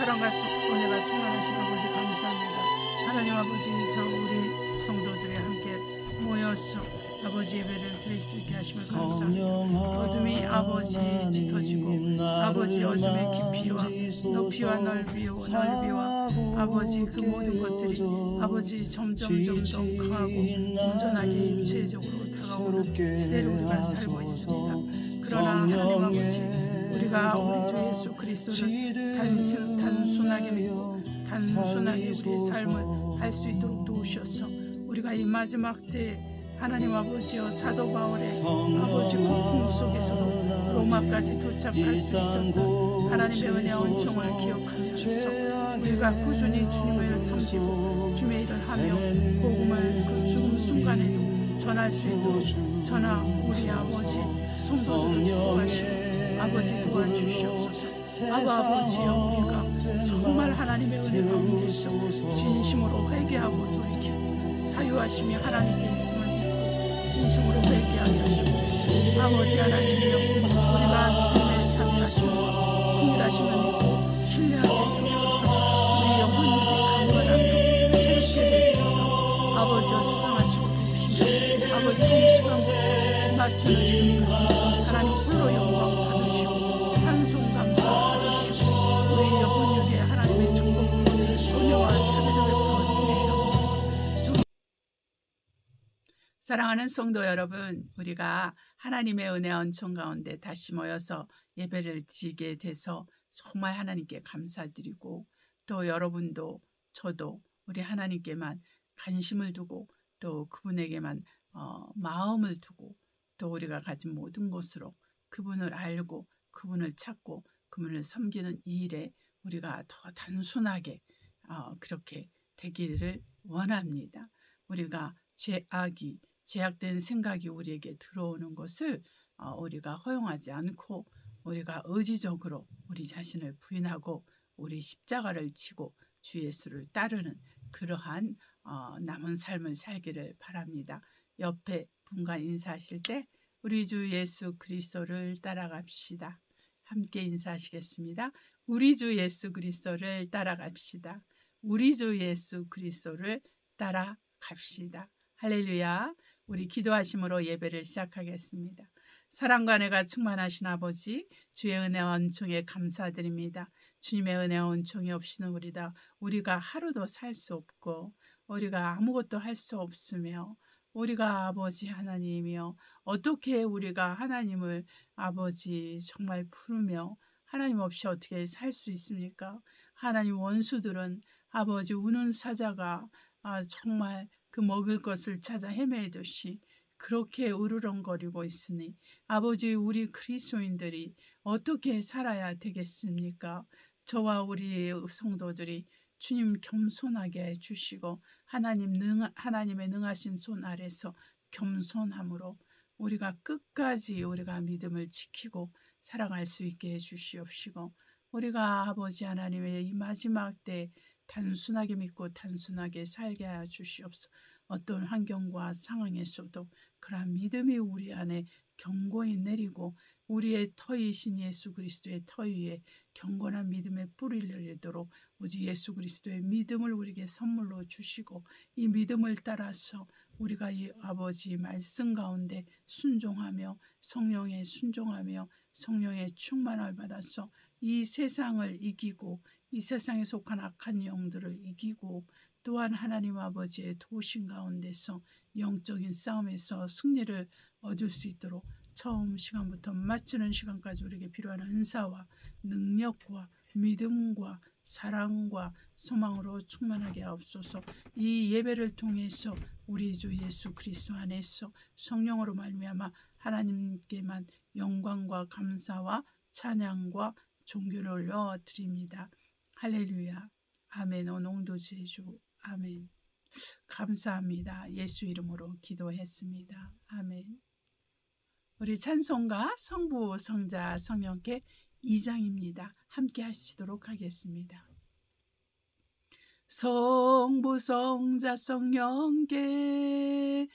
사랑과 은혜가 충만하신 아버지 감사합니다. 하나님 아버지, 저 우리 성도들이 함께 모여서 아버지 예배를 드릴 수 있게 하심을 감사합니다. 어둠이 아버지 짙어지고 아버지 어둠의 깊이와 높이와 넓이와 아버지 그 모든 것들이 아버지 점점 더 강하고 온전하게 입체적으로 다가오는 시대를 우리가 살고 있습니다. 그러나 하나님 아버지, 우리가 우리 주 예수 그리스도를 단순하게 믿고 단순하게 우리의 삶을 할 수 있도록 도우셔서 우리가 이 마지막 때에 하나님 아버지여 사도 바울의 아버지 고통 속에서도 로마까지 도착할 수 있었던 하나님의 은혜와 은총을 기억하면서 우리가 꾸준히 주님을 섬기고 주의 일을 하며 복음을 그 죽음 순간에도 전할 수 있도록 저나 우리 아버지 성도들을 축복하시고 아버지 도와주시옵소서. 아버지여, 우리가 정말 하나님의 은혜 가운데서 진심으로 회개하고 돌이키고 사유하심이 하나님께 있음을 믿고 진심으로 회개하게 하시고 아버지 하나님이여, 우리가 주님의 자비하심과 긍휼하심을 믿고 신뢰하게 해주옵소서. 우리 영혼들이 강건하며 새롭게 될 수 있도록 아버지여 수정하시고 도우시며 아버지 이 시간부터 맞추는 지금까지 하나님 홀로 영광 받으시고 찬송 감사 받으시고 우리 영혼에게 하나님의 축복 은혜와 자비를 베풀어 주시옵소서. 사랑하는 성도 여러분, 우리가 하나님의 은혜와 은총 가운데 다시 모여서 예배를 드리게 돼서 정말 하나님께 감사드리고, 또 여러분도 저도 우리 하나님께만 관심을 두고 또 그분에게만 마음을 두고 또 우리가 가진 모든 것으로 그분을 알고 그분을 찾고 그분을 섬기는 이 일에 우리가 더 단순하게 그렇게 되기를 원합니다. 우리가 제약된 생각이 우리에게 들어오는 것을 우리가 허용하지 않고 우리가 의지적으로 우리 자신을 부인하고 우리 십자가를 지고 주 예수를 따르는 그러한 남은 삶을 살기를 바랍니다. 옆에 분과 인사하실 때 우리 주 예수 그리스도를 따라갑시다. 함께 인사하시겠습니다. 우리 주 예수 그리스도를 따라갑시다. 우리 주 예수 그리스도를 따라갑시다. 할렐루야. 우리 기도하심으로 예배를 시작하겠습니다. 사랑과 은혜가 충만하신 아버지, 주의 은혜와 은총에 감사드립니다. 주님의 은혜와 은총이 없이는 우리가 하루도 살 수 없고 우리가 아무것도 할 수 없으며 우리가 아버지 하나님이여 어떻게 우리가 하나님을 아버지 정말 부르며 하나님 없이 어떻게 살 수 있습니까? 하나님 원수들은 아버지 우는 사자가 정말 그 먹을 것을 찾아 헤매듯이 그렇게 으르렁거리고 있으니 아버지 우리 그리스도인들이 어떻게 살아야 되겠습니까? 저와 우리 성도들이 주님 겸손하게 해주시고 하나님의 능하신 손 아래서 겸손함으로 우리가 끝까지 우리가 믿음을 지키고 살아갈 수 있게 해주시옵시고 우리가 아버지 하나님의 이 마지막 때 단순하게 믿고 단순하게 살게 하여 주시옵소서. 어떤 환경과 상황에서도 그러한 믿음이 우리 안에 견고히 내리고 우리의 터이신 예수 그리스도의 터 위에 경건한 믿음의 뿌리를 내리도록 오직 예수 그리스도의 믿음을 우리에게 선물로 주시고 이 믿음을 따라서 우리가 이 아버지 말씀 가운데 순종하며 성령에 순종하며 성령의 충만을 받아서 이 세상을 이기고 이 세상에 속한 악한 영들을 이기고 또한 하나님 아버지의 도우심 가운데서 영적인 싸움에서 승리를 얻을 수 있도록 처음 시간부터 마치는 시간까지 우리에게 필요한 은사와 능력과 믿음과 사랑과 소망으로 충만하게 하옵소서. 이 예배를 통해서 우리 주 예수 그리스도 안에서 성령으로 말미암아 하나님께만 영광과 감사와 찬양과 종교를 올려드립니다. 할렐루야. 아멘. 오농도 제주. 아멘. 감사합니다. 예수 이름으로 기도했습니다. 아멘. 우리 찬송가 성부, 성자, 성령께 2장입니다. 함께 하시도록 하겠습니다. 성부, 성자, 성령께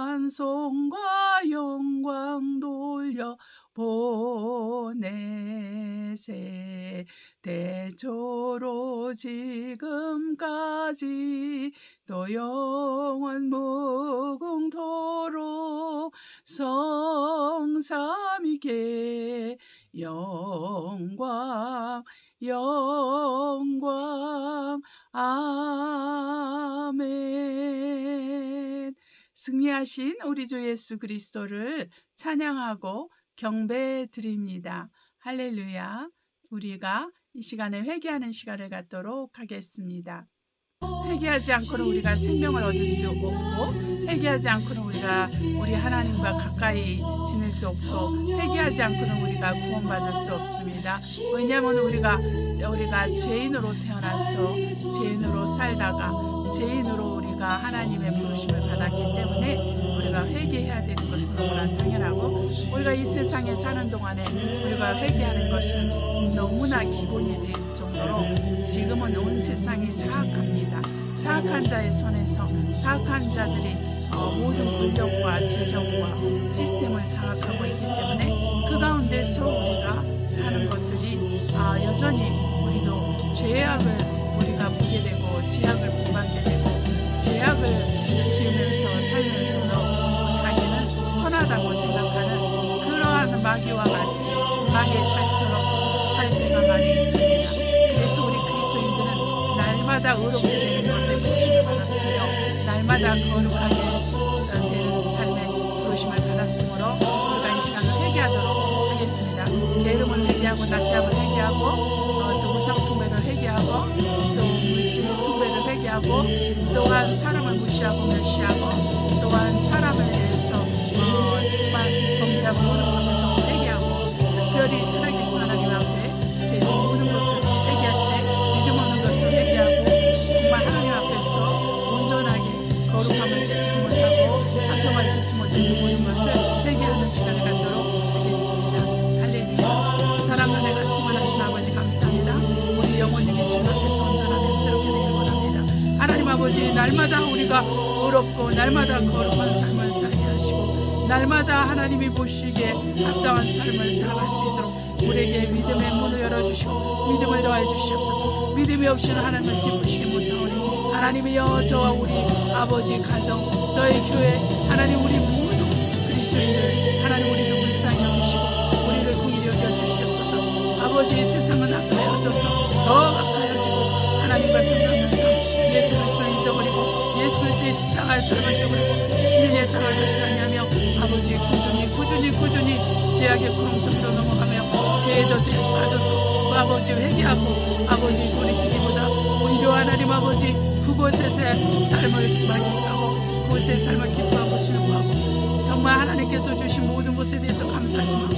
찬송과 영광 돌려 보내세. 대초로 지금까지 또 영원 무궁토록 성삼위께 영광 영광 아멘. 승리하신 우리 주 예수 그리스도를 찬양하고 경배해 드립니다. 할렐루야. 우리가 이 시간에 회개하는 시간을 갖도록 하겠습니다. 회개하지 않고는 우리가 생명을 얻을 수 없고, 회개하지 않고는 우리가 우리 하나님과 가까이 지낼 수 없고, 회개하지 않고는 우리가 구원받을 수 없습니다. 왜냐하면 우리가 죄인으로 태어나서 죄인으로 살다가 죄인으로 우리가 하나님의 부르심을 받았기 때문에 우리가 회개해야 되는 것은 너무나 당연하고, 우리가 이 세상에 사는 동안에 우리가 회개하는 것은 너무나 기본이 될 정도로 지금은 온 세상이 사악합니다. 사악한 자의 손에서 사악한 자들이 모든 권력과 재정과 시스템을 장악하고 있기 때문에 그 가운데서 우리가 사는 것들이 여전히 우리도 죄악을 우리가 보게 되고 죄악을 본받게 되고 죄악을 지으면서 살면서도 자기는 선하다고 생각하는 그러한 마귀와 같이 마귀의 자식처럼 살 때가 많이 있습니다. 그래서 우리 그리스도인들은 날마다 의롭게 되는 것에 부르심을 받았으며 날마다 거룩하게 되는 삶의 부르심을 받았으므로 우리가 이 시간을 회개하도록 하겠습니다. 게으름을 회개하고 낙담을 회개하고 또 우상 숭배를 회개하고 또 물질 숭배를 회개하고 또한 사람을 무시하고 멸시하고 또한 사람에 대해서 정말 범죄하고 모든 것을 더 회개하고 특별히 살아계신 하나님 앞에 제지 모든 것을 회개하시되 믿음 없는 것을 회개하고 정말 하나님 앞에서 온전하게 거룩함을 지키지 못하고 하평을 지키지 못하는 모든 것을 회개하는 시간을 갖도록 하겠습니다. 할렐루야. 사랑과 내가 충만하신 아버지 감사합니다. 우리 영혼에게 주 앞에서 온전하며 새롭게 되길 원합니다. 하나님 아버지, 날마다 우리가 의롭고 날마다 거룩한 삶을 살게 하시고 날마다 하나님이 보시기에 합당한 삶을 살아갈 수 있도록 우리에게 믿음의 문을 열어주시고 믿음을 더하여 주시옵소서. 믿음이 없이는 하나님을 기쁘시게 못하오니 하나님이여, 저와 우리 아버지 가정, 저의 교회, 하나님 우리 모두 그리스도인들 하나님 우리를 불쌍히 여기시고 우리를 긍휼히 여겨 주시옵소서. 아버지, 세상은 악하여져서 더 악하여지고 하나님과 생각하는 삶, 예수 그리스도를 잊어버리고 예수 그리스도의 십자가의 사랑을 잊어버리고 진리의 사랑을 받지 아니하며 아버지 꾸준히 죄악의 구렁텅이로 넘어가며 죄의 덫에 빠져서 아버지 회개하고 아버지 돌이키기보다 오히려 하나님 아버지 그곳에서 삶을 만끽하고 그곳의 삶을 기뻐하고 즐거워하고 정말 하나님께서 주신 모든 것에 대해서 감사하지 않고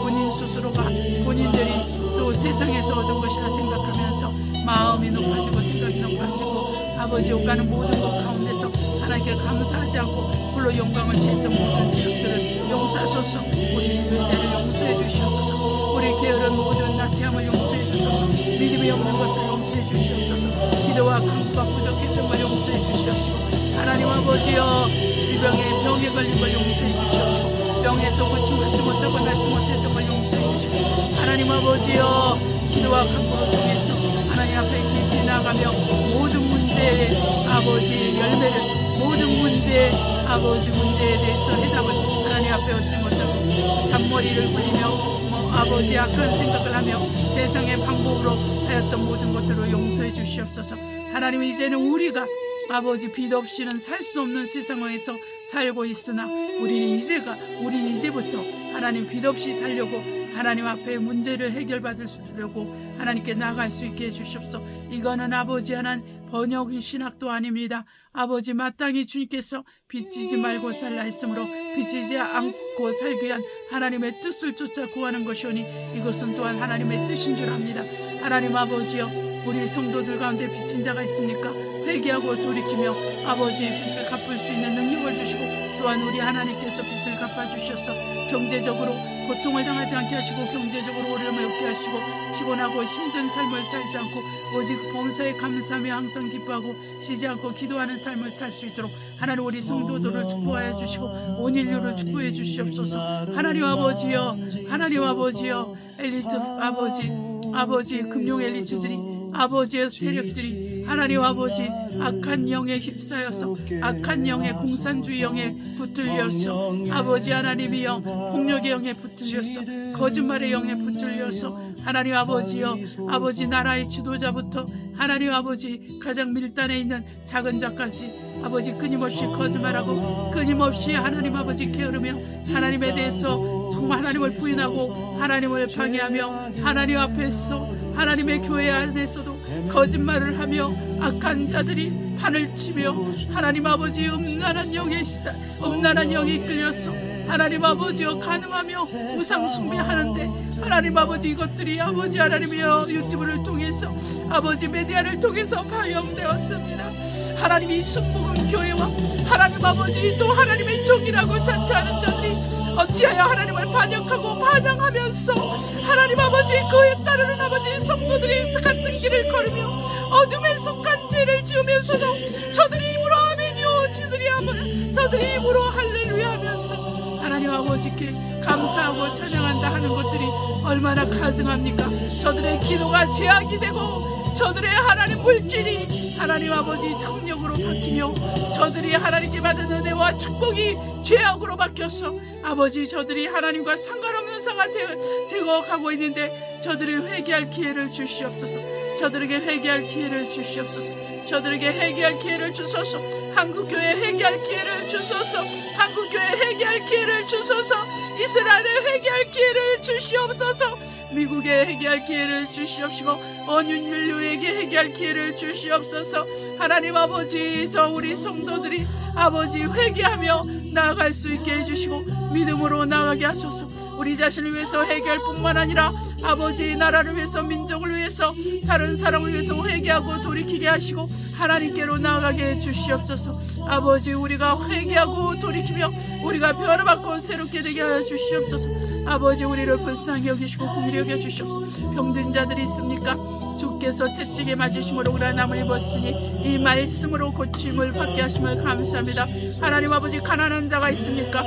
본인 스스로가 본인들이 또 세상에서 얻은 것이라 생각하면서 마음이 높아지고 생각이 높아지고 아버지 오가는 모든 것 가운데서 하나님께 감사하지 않고 홀로 영광을 취했던 모든 죄악들을 용서하소서. 우리 외자를 용서해 주시옵소서. 우리 게으른 모든 나태함을 용서해 주소서. 믿음이 없는 것을 용서해 주시옵소서. 기도와 간구가 부족했던 걸 용서해 주시옵시고 하나님 아버지여, 질병에 병에 걸린 걸 용서해 주시옵시고 병에서 고침받지 못하고 낫지 못했던 걸 용서해 주시고 하나님 아버지여, 기도와 간구를 통해서 하나님 앞에 깊이 나가며 모든 문제의 아버지 열매를 모든 문제의 아버지 문제에 대해서 해답을 하나님 앞에 얻지 못하고 잔머리를 굴리며 아버지 악한 생각을 하며 세상의 방법으로 하였던 모든 것들을 용서해 주시옵소서. 하나님, 이제는 우리가 아버지 빛 없이는 살 수 없는 세상에서 살고 있으나 우리 이제부터 하나님 빛 없이 살려고 하나님 앞에 문제를 해결받으려고 하나님께 나아갈 수 있게 해주시옵소서. 이거는 아버지 하나님 번역 신학도 아닙니다. 아버지, 마땅히 주님께서 빚지지 말고 살라 했으므로 빚지지 않고 살기 위한 하나님의 뜻을 쫓아 구하는 것이오니 이것은 또한 하나님의 뜻인 줄 압니다. 하나님 아버지여, 우리 성도들 가운데 빚진 자가 있습니까? 회개하고 돌이키며 아버지 빚을 갚을 수 있는 능력을 주시고 또한 우리 하나님께서 빚을 갚아주셔서 경제적으로 고통을 당하지 않게 하시고 경제적으로 어려움을 없게 하시고 피곤하고 힘든 삶을 살지 않고 오직 범사에 감사하며 항상 기뻐하고 쉬지 않고 기도하는 삶을 살 수 있도록 하나님 우리 성도들을 축복하여 주시고 온 인류를 축복해 주시옵소서. 하나님 아버지여, 하나님 아버지여, 엘리트 아버지 금융 엘리트들이 아버지의 세력들이 하나님 아버지 악한 영에 휩싸여서 악한 영에 공산주의 영에 붙들려서 아버지 하나님이여 폭력의 영에 붙들려서 거짓말의 영에 붙들려서 하나님 아버지여 아버지 나라의 지도자부터 하나님 아버지 가장 밀단에 있는 작은 자까지 아버지 끊임없이 거짓말하고 끊임없이 하나님 아버지 게으르며 하나님에 대해서 정말 하나님을 부인하고 하나님을 방해하며 하나님 앞에서 하나님의 교회 안에서도 거짓말을 하며 악한 자들이 판을 치며 하나님 아버지 음란한 영에 이끌려서 하나님 아버지여 간음하며 우상 숭배하는데 하나님 아버지 이것들이 아버지 하나님이여 유튜브를 통해서 아버지 메디아를 통해서 방영되었습니다. 하나님이 순복음 교회와 하나님 아버지 또 하나님의 종이라고 자처하는 자들이 어찌하여 하나님을 반역하고 반항하면서 하나님 아버지 그에 따르는 아버지 성도들이 같은 길을 걸으며 어둠에 속한 죄를 지으면서도 저들이 입으로 아멘이요 저들이 입으로 할렐루야 하면서 하나님 아버지께 감사하고 찬양한다 하는 것들이 얼마나 가증합니까? 저들의 기도가 죄악이 되고 저들의 하나님 물질이 하나님 아버지 탐욕으로 바뀌며 저들이 하나님께 받은 은혜와 축복이 죄악으로 바뀌어서 아버지 저들이 하나님과 상관없는 사가 되어 가고 있는데 저들이 회개할 기회를 주시옵소서. 저들에게 회개할 기회를 주시옵소서. 저들에게 회개할 기회를 주소서. 한국교회 회개할 기회를 주소서. 한국교회 회개할 기회를 주소서. 이스라엘에 회개할 기회를 주시옵소서. 미국에 회개할 기회를 주시옵시고 온 인류에게 회개할 기회를 주시옵소서. 하나님 아버지 저 우리 성도들이 아버지 회개하며 나아갈 수 있게 해주시고 믿음으로 나아가게 하소서. 우리 자신을 위해서 회개할 뿐만 아니라 아버지 나라를 위해서 민족을 위해서 다른 사람을 위해서 회개하고 돌이키게 하시고 하나님께로 나아가게 해주시옵소서. 아버지 우리가 회개하고 돌이키며 우리가 변화받고 새롭게 되게 하여 주시옵소서. 아버지 우리를 불쌍히 여기시고 긍휼히 여겨 주시옵소서. 병든 자들이 있습니까? 주께서 채찍에 맞으심으로 우리가 남을 입었으니 이 말씀으로 고침을 받게 하심을 감사합니다. 하나님 아버지 가난한 자가 있습니까?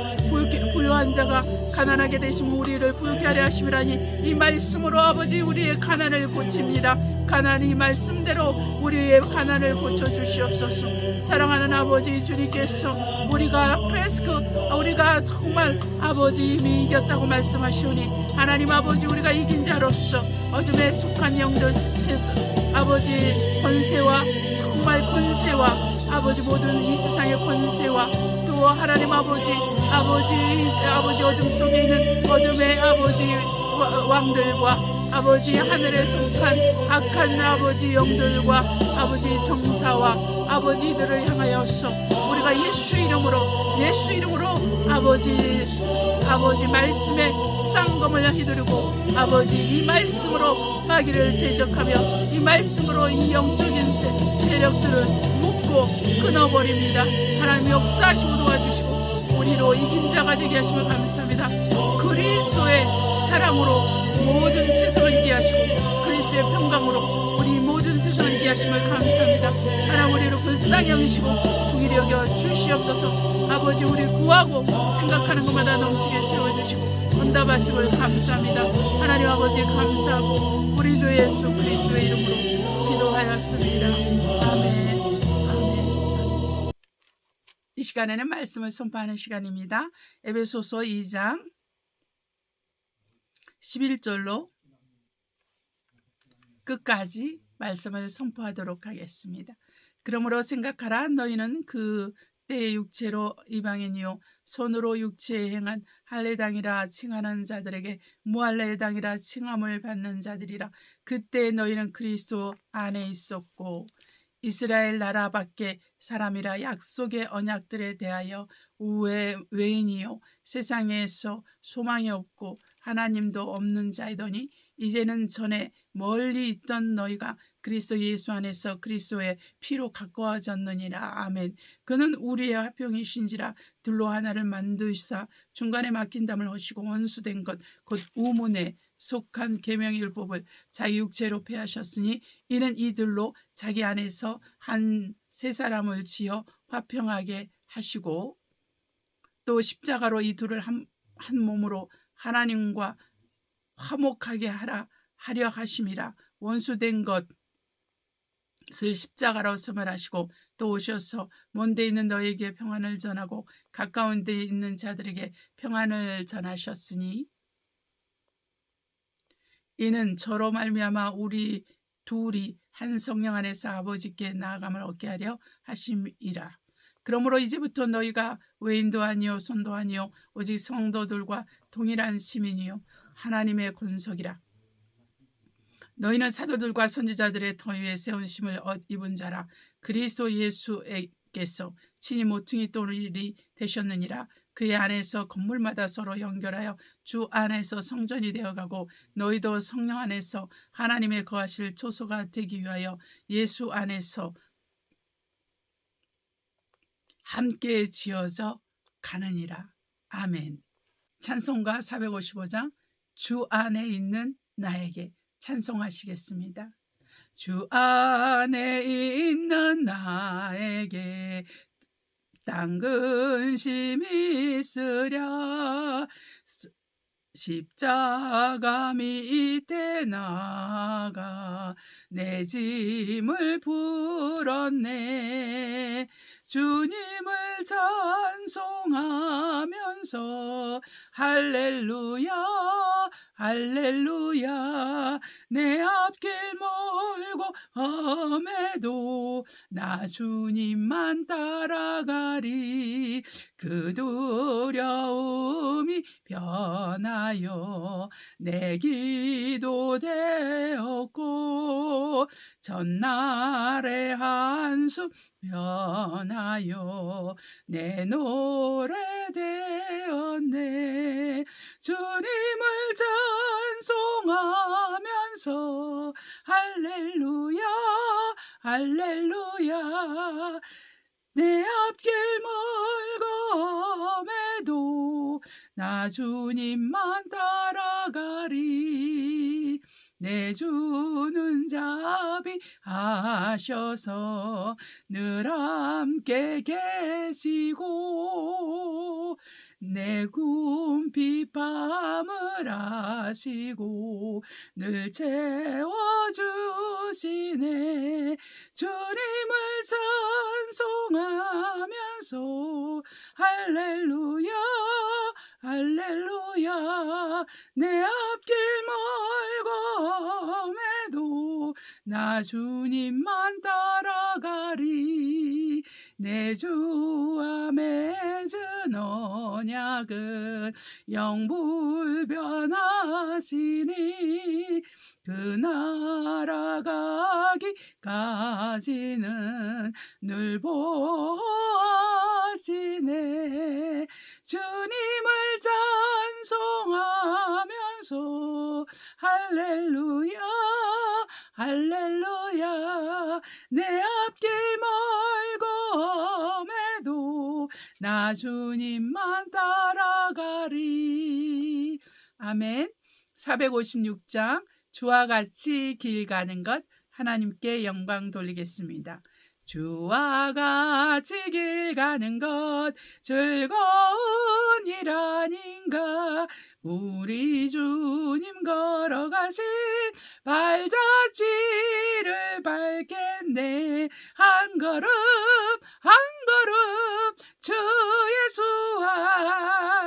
부유한 자가 가난하게 되시면 우리를 부유케 하려 하심이라니 이 말씀으로 아버지 우리의 가난을 고칩니다. 가난이 말씀대로 우리의 가난을 고쳐주시옵소서. 사랑하는 아버지 주님께서 우리가 정말 아버지 이미 이겼다고 말씀하시오니 하나님 아버지 우리가 이긴 자로서 어둠에 속한 영들 아버지 권세와 정말 권세와 아버지 모든 이 세상의 권세와 또 하나님 아버지 어둠 속에 있는 어둠의 아버지 왕들과 아버지 하늘에 속한 악한 아버지 영들과 아버지 정사와 아버지들을 향하여서 우리가 예수 이름으로 아버지 말씀에 쌍검을 휘두르고 아버지 이 말씀으로 마귀를 대적하며 이 말씀으로 이 영적인 세력들을 묶고 끊어버립니다. 하나님 역사하시고 도와주시고 우리로 이긴 자가 되게 하심을 감사합니다. 그리스도의 사랑으로 모든 세상을 이기게 하시고 그리스도의 평강으로 우리 모든 세상을 이기게 하심을 감사합니다. 하나님 우리를 불쌍히 여기시고 긍휼히 여겨 주시옵소서. 아버지 우리 구하고 생각하는 것마다 넘치게 채워주시고 응답하심을 감사합니다. 하나님 아버지 감사하고 우리 주 예수 그리스도의 이름으로 기도하였습니다. 아멘. 이 시간에는 말씀을 선포하는 시간입니다. 에베소서 2장 11절로 끝까지 말씀을 선포하도록 하겠습니다. 그러므로 생각하라. 너희는 그 때의 육체로 이방인이요 손으로 육체에 행한 할례당이라 칭하는 자들에게 무할례당이라 칭함을 받는 자들이라. 그때 너희는 그리스도 안에 있었고 이스라엘 나라 밖에 사람이라 약속의 언약들에 대하여 외인이요 세상에서 소망이 없고 하나님도 없는 자이더니 이제는 전에 멀리 있던 너희가 그리스도 예수 안에서 그리스도의 피로 가까워졌느니라. 아멘. 그는 우리의 화평이신지라 둘로 하나를 만드사 중간에 막힌 담을 허시고 원수된 것 곧 우문에 속한 계명의 율법을 자기 육체로 폐하셨으니 이는 이들로 자기 안에서 한 세 사람을 지어 화평하게 하시고 또 십자가로 이 둘을 한 몸으로 하나님과 화목하게 하려 하심이라. 원수된 것을 십자가로 소멸하시고 또 오셔서 먼데 있는 너에게 평안을 전하고 가까운 데 있는 자들에게 평안을 전하셨으니 이는 저로 말미암아 우리 둘이 한 성령 안에서 아버지께 나아감을 얻게 하려 하심이라. 그러므로 이제부터 너희가 외인도 아니요 손도 아니요 오직 성도들과 동일한 시민이요 하나님의 권속이라. 너희는 사도들과 선지자들의 터 위에 세운 심을 입은 자라. 그리스도 예수에게서 친히 모퉁이 돌이 되셨느니라. 그의 안에서 건물마다 서로 연결하여 주 안에서 성전이 되어가고 너희도 성령 안에서 하나님의 거하실 초소가 되기 위하여 예수 안에서 함께 지어져 가느니라. 아멘. 찬송가 455장 주 안에 있는 나에게 찬송하시겠습니다. 주 안에 있는 나에게 땅 근심이 있으랴. 십자가 밑에 나가 내 짐을 풀었네. 주님을 찬송하면서 할렐루야 할렐루야. 내 앞길 멀고 험해도 나 주님만 따라가리. 그 두려움이 변하여 내 기도 되었고 전날의 한숨 변하여 내 노래 되었네. 주님을 찬송하면서 할렐루야 할렐루야. 내 앞길 멀고 험해도 나 주님만 따라가리. 내 주는 자비하셔서 늘 함께 계시고 내 궁핍 밤을 아시고 늘 채워주시네. 주님을 찬송하면서 할렐루야 할렐루야. 내 앞길 멀고 험해도 나 주님만 따라가리. 내 주와 맺은 언약은 영불변하시니 그 나라가기까지는 늘 보호하시네. 주님을 찬송하면서 할렐루야 할렐루야. 내 앞길 멀고 험해도 나 주님만 따라가리. 아멘. 456장 주와 같이 길 가는 것 하나님께 영광 돌리겠습니다. 주와 같이 길 가는 것 즐거운 일 아닌가. 우리 주님 걸어가신 발자취를 밟겠네. 한 걸음 한 걸음 주 예수와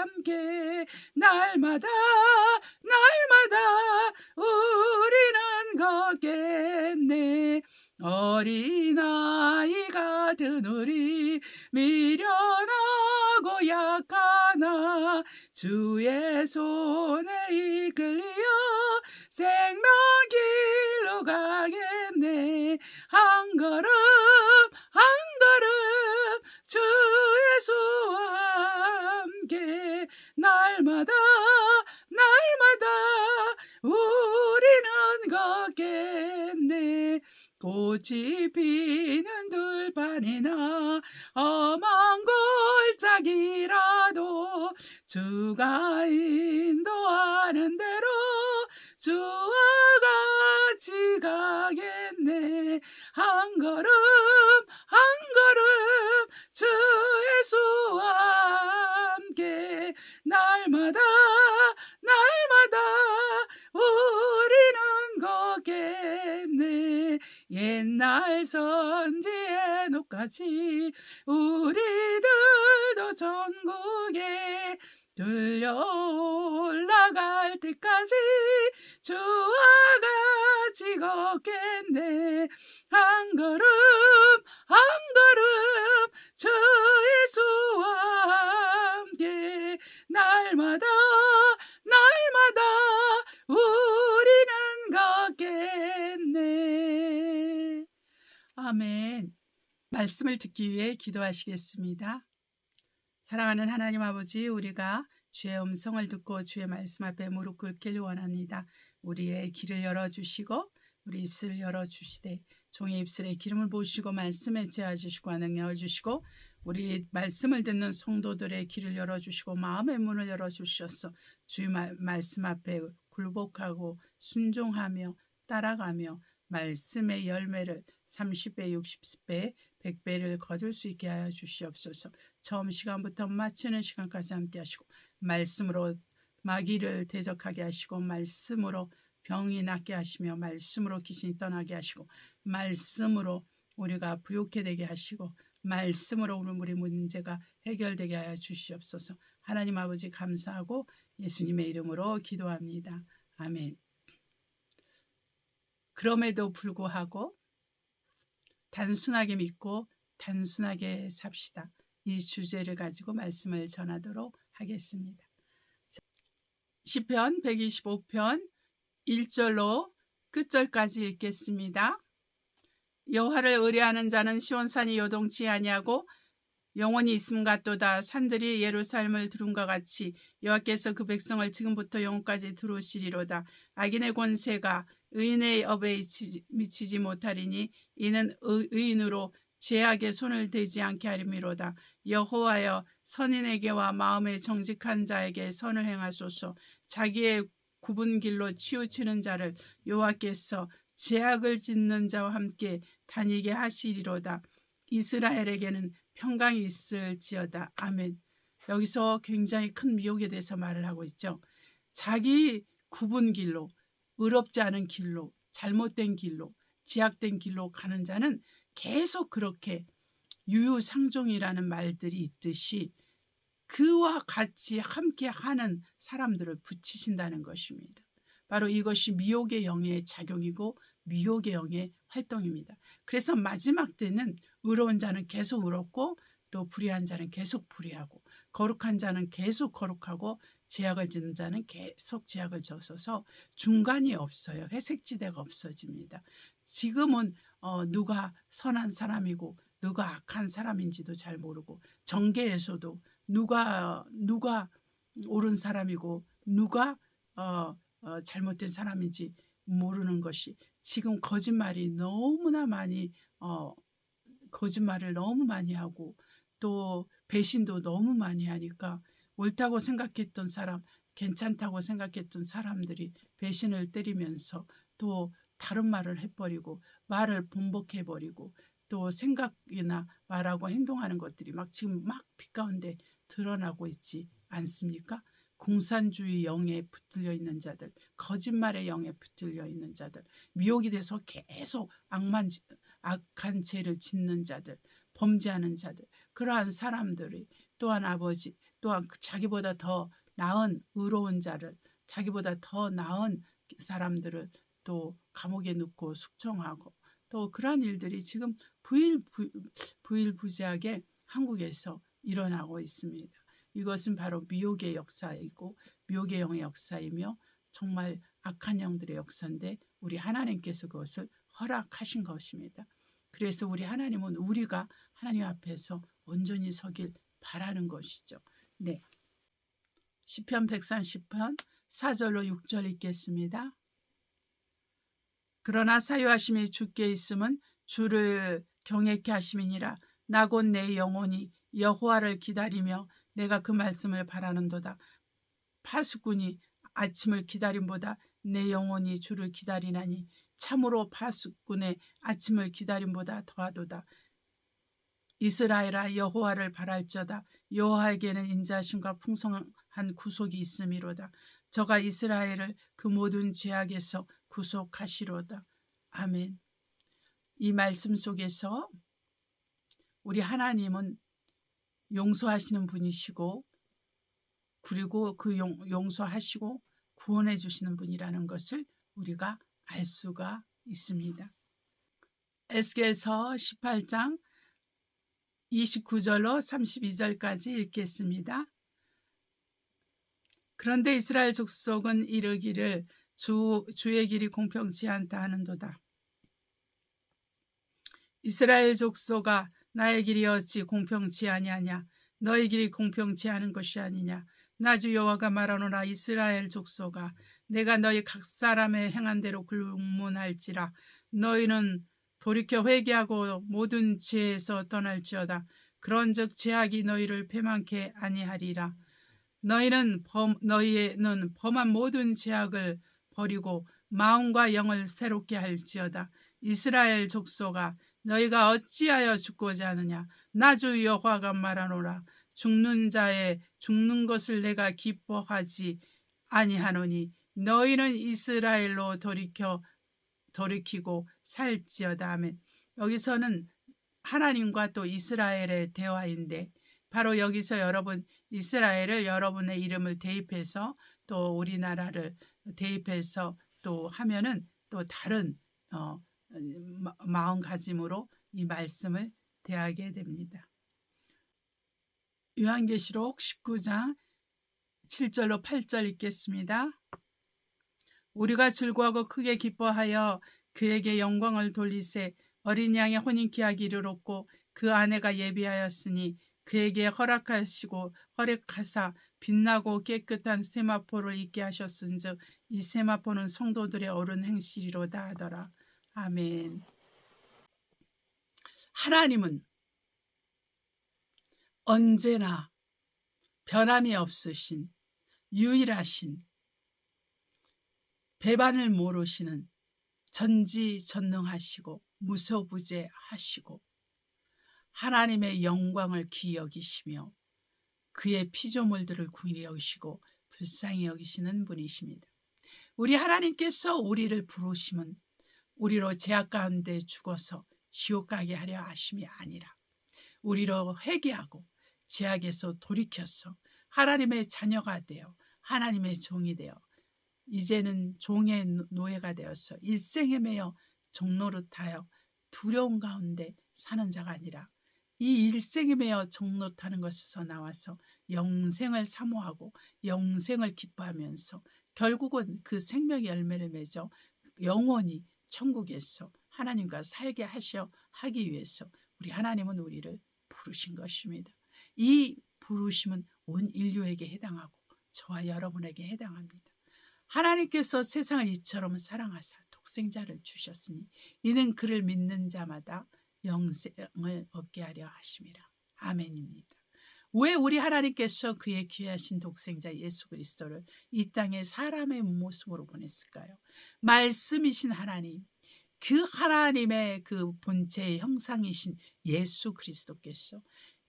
함께 날마다 날마다 우리는 걷겠네. 어린아이 같은 우리 미련하고 약하나 주의 손에 이끌려 생명길로 가겠네. 한 걸음 한 걸음 주 예수와 함께 날마다 날마다 우리는 걷겠네. 꽃이 피는 들판이나 험한 골짜기라도 주가 인도하는 대로 주와 같이 가겠네. 한 걸음 한 걸음 주 예수와 함께 날마다 날마다 우리는 걷겠네. 옛날 선지의 녹같이 우리들도 전국에 들려 올라갈 때까지 주와 같이 걷겠네. 한 걸음 한 걸음 주 예수와 함께 날마다 날마다 우리는 걷겠네. 아멘. 말씀을 듣기 위해 기도하시겠습니다. 사랑하는 하나님 아버지, 우리가 주의 음성을 듣고 주의 말씀 앞에 무릎 꿇기를 원합니다. 우리의 길을 열어주시고 우리 입술을 열어주시되 종의 입술에 기름을 부으시고 말씀에 제하주시고 능력을 주시고 우리 말씀을 듣는 성도들의 길을 열어주시고 마음의 문을 열어주셔서 주의 말씀 앞에 굴복하고 순종하며 따라가며 말씀의 열매를 30배, 60배, 100배를 거둘 수 있게 하여 주시옵소서. 처음 시간부터 마치는 시간까지 함께 하시고 말씀으로 마귀를 대적하게 하시고 말씀으로 병이 낫게 하시며 말씀으로 귀신이 떠나게 하시고 말씀으로 우리가 부욕해 되게 하시고 말씀으로 우리 문제가 해결되게 하여 주시옵소서. 하나님 아버지 감사하고 예수님의 이름으로 기도합니다. 아멘. 그럼에도 불구하고 단순하게 믿고 단순하게 삽시다. 이 주제를 가지고 말씀을 전하도록 하겠습니다. 시편 125편 1절로 끝절까지 읽겠습니다. 여호와를 의뢰하는 자는 시온산이 요동치 아니하고 영원히 있음 같도다. 산들이 예루살렘을 두름과 같이 여호와께서 그 백성을 지금부터 영원까지 두루시리로다. 악인의 권세가 의인의 업에 미치지 못하리니 이는 의인으로 죄악의 손을 대지 않게 하림이로다. 여호와여, 선인에게와 마음에 정직한 자에게 선을 행하소서. 자기의 굽은 길로 치우치는 자를 여호와께서 죄악을 짓는 자와 함께 다니게 하시리로다. 이스라엘에게는 평강이 있을지어다. 아멘. 여기서 굉장히 큰 미혹에 대해서 말을 하고 있죠. 자기 굽은 길로, 의롭지 않은 길로, 잘못된 길로, 지약된 길로 가는 자는 계속 그렇게 유유상종이라는 말들이 있듯이 그와 같이 함께 하는 사람들을 붙이신다는 것입니다. 바로 이것이 미혹의 영의 작용이고 미혹의 영의 활동입니다. 그래서 마지막 때는 의로운 자는 계속 의롭고 또 불의한 자는 계속 불의하고 거룩한 자는 계속 거룩하고 죄악을 짓는 자는 계속 죄악을 져서 중간이 없어요. 회색지대가 없어집니다. 지금은 누가 선한 사람이고 누가 악한 사람인지도 잘 모르고 정계에서도 누가 옳은 사람이고 누가 잘못된 사람인지 모르는 것이 지금 거짓말이 너무나 많이 거짓말을 너무 많이 하고 또 배신도 너무 많이 하니까 옳다고 생각했던 사람, 괜찮다고 생각했던 사람들이 배신을 때리면서 또 다른 말을 해버리고 말을 번복해버리고 또 생각이나 말하고 행동하는 것들이 막 지금 막 빛 가운데 드러나고 있지 않습니까? 공산주의 영에 붙들려 있는 자들, 거짓말의 영에 붙들려 있는 자들, 미혹이 돼서 계속 악한 죄를 짓는 자들, 범죄하는 자들, 그러한 사람들이 또한 아버지, 또한 자기보다 더 나은 의로운 자를, 자기보다 더 나은 사람들을 또 감옥에 넣고 숙청하고 또 그러한 일들이 지금 부일부재하게 한국에서 일어나고 있습니다. 이것은 바로 미혹의 역사이고 미혹의 영의 역사이며 정말 악한 영들의 역사인데 우리 하나님께서 그것을 허락하신 것입니다. 그래서 우리 하나님은 우리가 하나님 앞에서 온전히 서길 바라는 것이죠. 네, 시편 130편 4절로 6절 읽겠습니다. 그러나 사유하심이 주께 있음은 주를 경외케 하심이니라. 나 곧 내 영혼이 여호와를 기다리며 내가 그 말씀을 바라는도다. 파수꾼이 아침을 기다림보다 내 영혼이 주를 기다리나니 참으로 파수꾼의 아침을 기다림보다 더하도다. 이스라엘아 여호와를 바랄지어다. 여호와에게는 인자하심과 풍성한 구속이 있음이로다. 저가 이스라엘을 그 모든 죄악에서 구속하시로다. 아멘. 이 말씀 속에서 우리 하나님은 용서하시는 분이시고, 그리고 그 용서하시고 구원해 주시는 분이라는 것을 우리가 알 수가 있습니다. 에스겔서 18장 29절로 32절까지 읽겠습니다. 그런데 이스라엘 족속은 이르기를 주의 길이 공평치 않다 하는도다. 이스라엘 족속아, 나의 길이 어찌 공평치 아니하냐? 너의 길이 공평치 않은 것이 아니냐? 나 주 여호와가 말하노라. 이스라엘 족속아, 내가 너희 각 사람의 행한 대로 굴문할지라. 너희는 돌이켜 회개하고 모든 죄에서 떠날지어다. 그런즉 죄악이 너희를 패망케 아니하리라. 너희는 범한 모든 죄악을 버리고 마음과 영을 새롭게 할지어다. 이스라엘 족속아, 너희가 어찌하여 죽고자 하느냐? 나 주 여호와가 말하노라. 죽는 자의 죽는 것을 내가 기뻐하지 아니하노니 너희는 이스라엘로 돌이키고 살지어다. 아멘. 여기서는 하나님과 또 이스라엘의 대화인데, 바로 여기서 여러분, 이스라엘을 여러분의 이름을 대입해서 또 우리나라를 대입해서 또 하면은 또 다른 마음가짐으로 이 말씀을 대하게 됩니다. 요한계시록 19장 7절로 8절 읽겠습니다. 우리가 즐거워하고 크게 기뻐하여 그에게 영광을 돌리세. 어린 양의 혼인케하기 이르렀고 그 아내가 예비하였으니 그에게 허락하사 빛나고 깨끗한 세마포를 입게 하셨은즉 이 세마포는 성도들의 옳은 행실이로다 하더라. 아멘. 하나님은 언제나 변함이 없으신, 유일하신, 배반을 모르시는, 전지전능하시고 무소부재하시고 하나님의 영광을 귀히 여기시며 그의 피조물들을 궁히 여기시고 불쌍히 여기시는 분이십니다. 우리 하나님께서 우리를 부르심은 우리로 죄악 가운데 죽어서 지옥 가게 하려 하심이 아니라 우리로 회개하고 죄악에서 돌이켜서 하나님의 자녀가 되어 하나님의 종이 되어 이제는 종의 노예가 되어서 일생에 매여 종노릇하여 두려움 가운데 사는 자가 아니라 이 일생에 매여 종노릇하는 것에서 나와서 영생을 사모하고 영생을 기뻐하면서 결국은 그 생명의 열매를 맺어 영원히 천국에서 하나님과 살게 하기 위해서 우리 하나님은 우리를 부르신 것입니다. 이 부르심은 온 인류에게 해당하고 저와 여러분에게 해당합니다. 하나님께서 세상을 이처럼 사랑하사 독생자를 주셨으니 이는 그를 믿는 자마다 영생을 얻게 하려 하심이라. 아멘입니다. 왜 우리 하나님께서 그의 귀하신 독생자 예수 그리스도를 이 땅에 사람의 모습으로 보냈을까요? 말씀이신 하나님, 그 하나님의 그 본체의 형상이신 예수 그리스도께서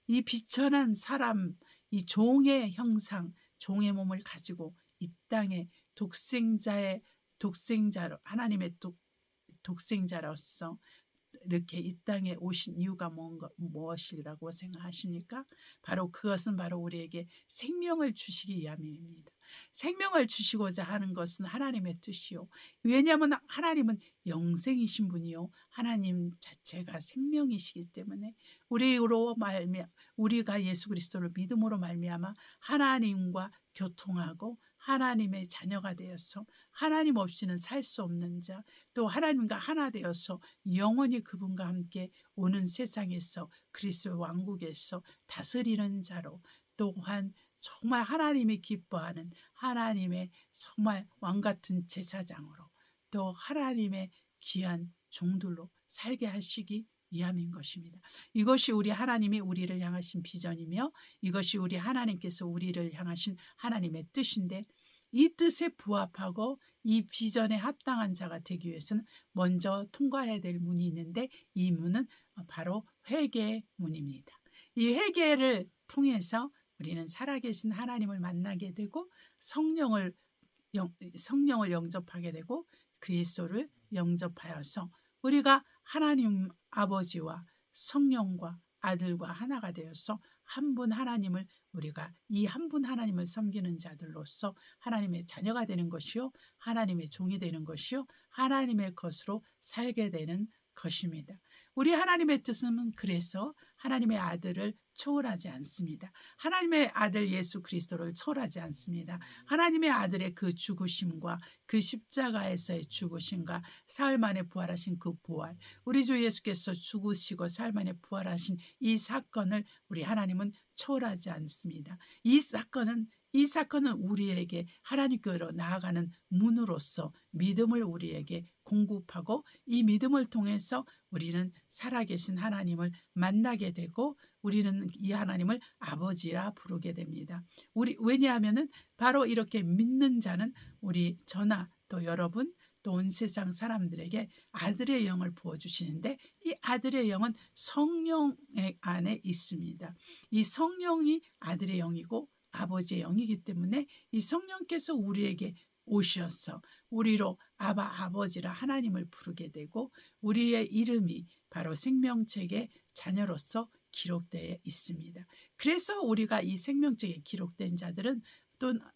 이 비천한 사람, 이 종의 형상, 종의 몸을 가지고 이 땅에 독생자로 하나님의 독생자로서 이렇게 이 땅에 오신 이유가 무엇이라고 생각하십니까? 바로 그것은 바로 우리에게 생명을 주시기 위함입니다. 생명을 주시고자 하는 것은 하나님의 뜻이요. 왜냐하면 하나님은 영생이신 분이요. 하나님 자체가 생명이시기 때문에 우리가 예수 그리스도를 믿음으로 말미암아 하나님과 교통하고 하나님의 자녀가 되어서 하나님 없이는 살 수 없는 자, 또 하나님과 하나 되어서 영원히 그분과 함께 오는 세상에서 그리스도의 왕국에서 다스리는 자로, 또한 정말 하나님이 기뻐하는 하나님의 정말 왕같은 제사장으로, 또 하나님의 귀한 종들로 살게 하시기 위함인 것입니다. 이것이 우리 하나님이 우리를 향하신 비전이며 이것이 우리 하나님께서 우리를 향하신 하나님의 뜻인데, 이 뜻에 부합하고 이 비전에 합당한 자가 되기 위해서는 먼저 통과해야 될 문이 있는데, 이 문은 바로 회개의 문입니다. 이 회개를 통해서 우리는 살아계신 하나님을 만나게 되고 성령을 영접하게 되고 그리스도를 영접하여서 우리가 하나님 아버지와 성령과 아들과 하나가 되어서 한 분 하나님을, 우리가 이 한 분 하나님을 섬기는 자들로서 하나님의 자녀가 되는 것이요, 하나님의 종이 되는 것이요, 하나님의 것으로 살게 되는 것입니다. 우리 하나님의 뜻은 그래서 하나님의 아들을 초월하지 않습니다. 하나님의 아들 예수 그리스도를 초월하지 않습니다. 하나님의 아들의 그 죽으심과 그 십자가에서의 죽으심과 사흘 만에 부활하신 그 부활, 우리 주 예수께서 죽으시고 사흘 만에 부활하신 이 사건을 우리 하나님은 초월하지 않습니다. 이 사건은 우리에게 하나님께로 나아가는 문으로서 믿음을 우리에게 공급하고, 이 믿음을 통해서 우리는 살아계신 하나님을 만나게 되고 우리는 이 하나님을 아버지라 부르게 됩니다. 왜냐하면 바로 이렇게 믿는 자는 저나 또 여러분 또 온 세상 사람들에게 아들의 영을 부어주시는데, 이 아들의 영은 성령 안에 있습니다. 이 성령이 아들의 영이고 아버지의 영이기 때문에 이 성령께서 우리에게 오셔서 우리로 아바 아버지라 하나님을 부르게 되고 우리의 이름이 바로 생명책의 자녀로서 기록되어 있습니다. 그래서 우리가 이 생명책에 기록된 자들은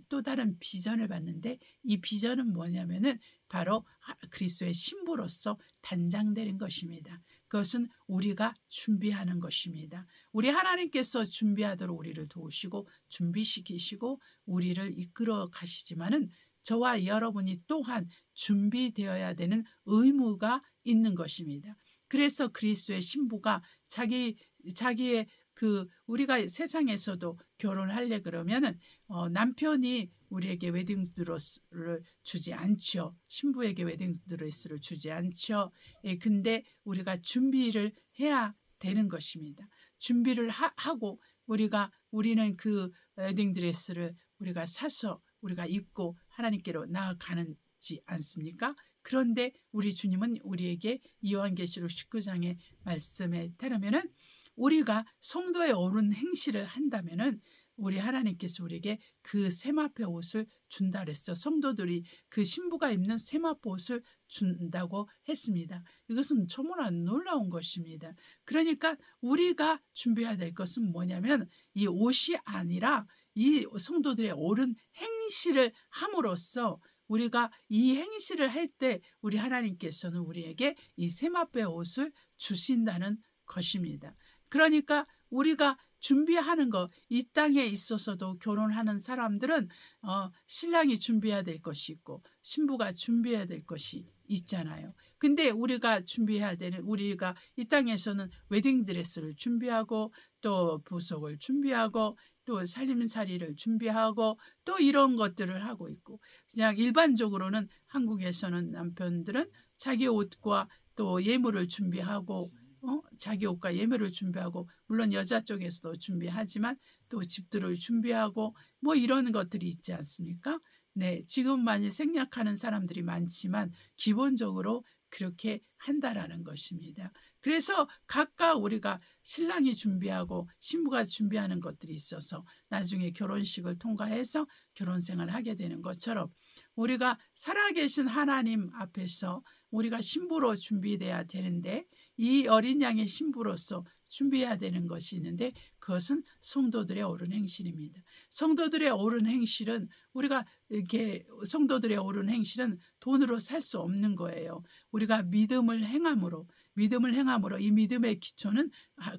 또 다른 비전을 받는데, 이 비전은 뭐냐면은 바로 그리스도의 신부로서 단장되는 것입니다. 그것은 우리가 준비하는 것입니다. 우리 하나님께서 준비하도록 우리를 도우시고 준비시키시고 우리를 이끌어 가시지만은 저와 여러분이 또한 준비되어야 되는 의무가 있는 것입니다. 그래서 그리스도의 신부가 자기의 우리가 세상에서도 결혼하려 그러면은 남편이 우리에게 웨딩드레스를 주지 않죠. 신부에게 웨딩드레스를 주지 않죠. 근데 우리가 준비를 해야 되는 것입니다. 준비를 하고 우리는 그 웨딩드레스를 우리가 사서 우리가 입고 하나님께로 나아가는지 않습니까? 그런데 우리 주님은 우리에게 요한계시록 19장의 말씀에 따르면은 우리가 성도의 옳은 행실을 한다면은 우리 하나님께서 우리에게 그 세마포 옷을 준다 그랬어. 성도들이 그 신부가 입는 세마포 옷을 준다고 했습니다. 이것은 너무나 놀라운 것입니다. 그러니까 우리가 준비해야 될 것은 뭐냐면 이 옷이 아니라 이 성도들의 옳은 행실을 함으로써 우리가 이 행실을 할 때 우리 하나님께서는 우리에게 이 세마포의 옷을 주신다는 것입니다. 그러니까 우리가 준비하는 것, 이 땅에 있어서도 결혼하는 사람들은 신랑이 준비해야 될 것이 있고 신부가 준비해야 될 것이 있잖아요. 근데 우리가 이 땅에서는 웨딩드레스를 준비하고 또 보석을 준비하고 또 살림살이를 준비하고 또 이런 것들을 하고 있고, 그냥 일반적으로는 한국에서는 남편들은 자기 옷과 또 예물을 준비하고 자기 옷과 예물을 준비하고, 물론 여자 쪽에서도 준비하지만 또 집들을 준비하고 뭐 이런 것들이 있지 않습니까? 네, 지금 많이 생략하는 사람들이 많지만 기본적으로 그렇게 한다라는 것입니다. 그래서 각각 우리가 신랑이 준비하고 신부가 준비하는 것들이 있어서 나중에 결혼식을 통과해서 결혼생활을 하게 되는 것처럼 우리가 살아계신 하나님 앞에서 우리가 신부로 준비돼야 되는데, 이 어린 양의 신부로서 준비해야 되는 것이 있는데 그것은 성도들의 옳은 행실입니다. 성도들의 옳은 행실은 성도들의 옳은 행실은 돈으로 살 수 없는 거예요. 우리가 믿음을 행함으로 이 믿음의 기초는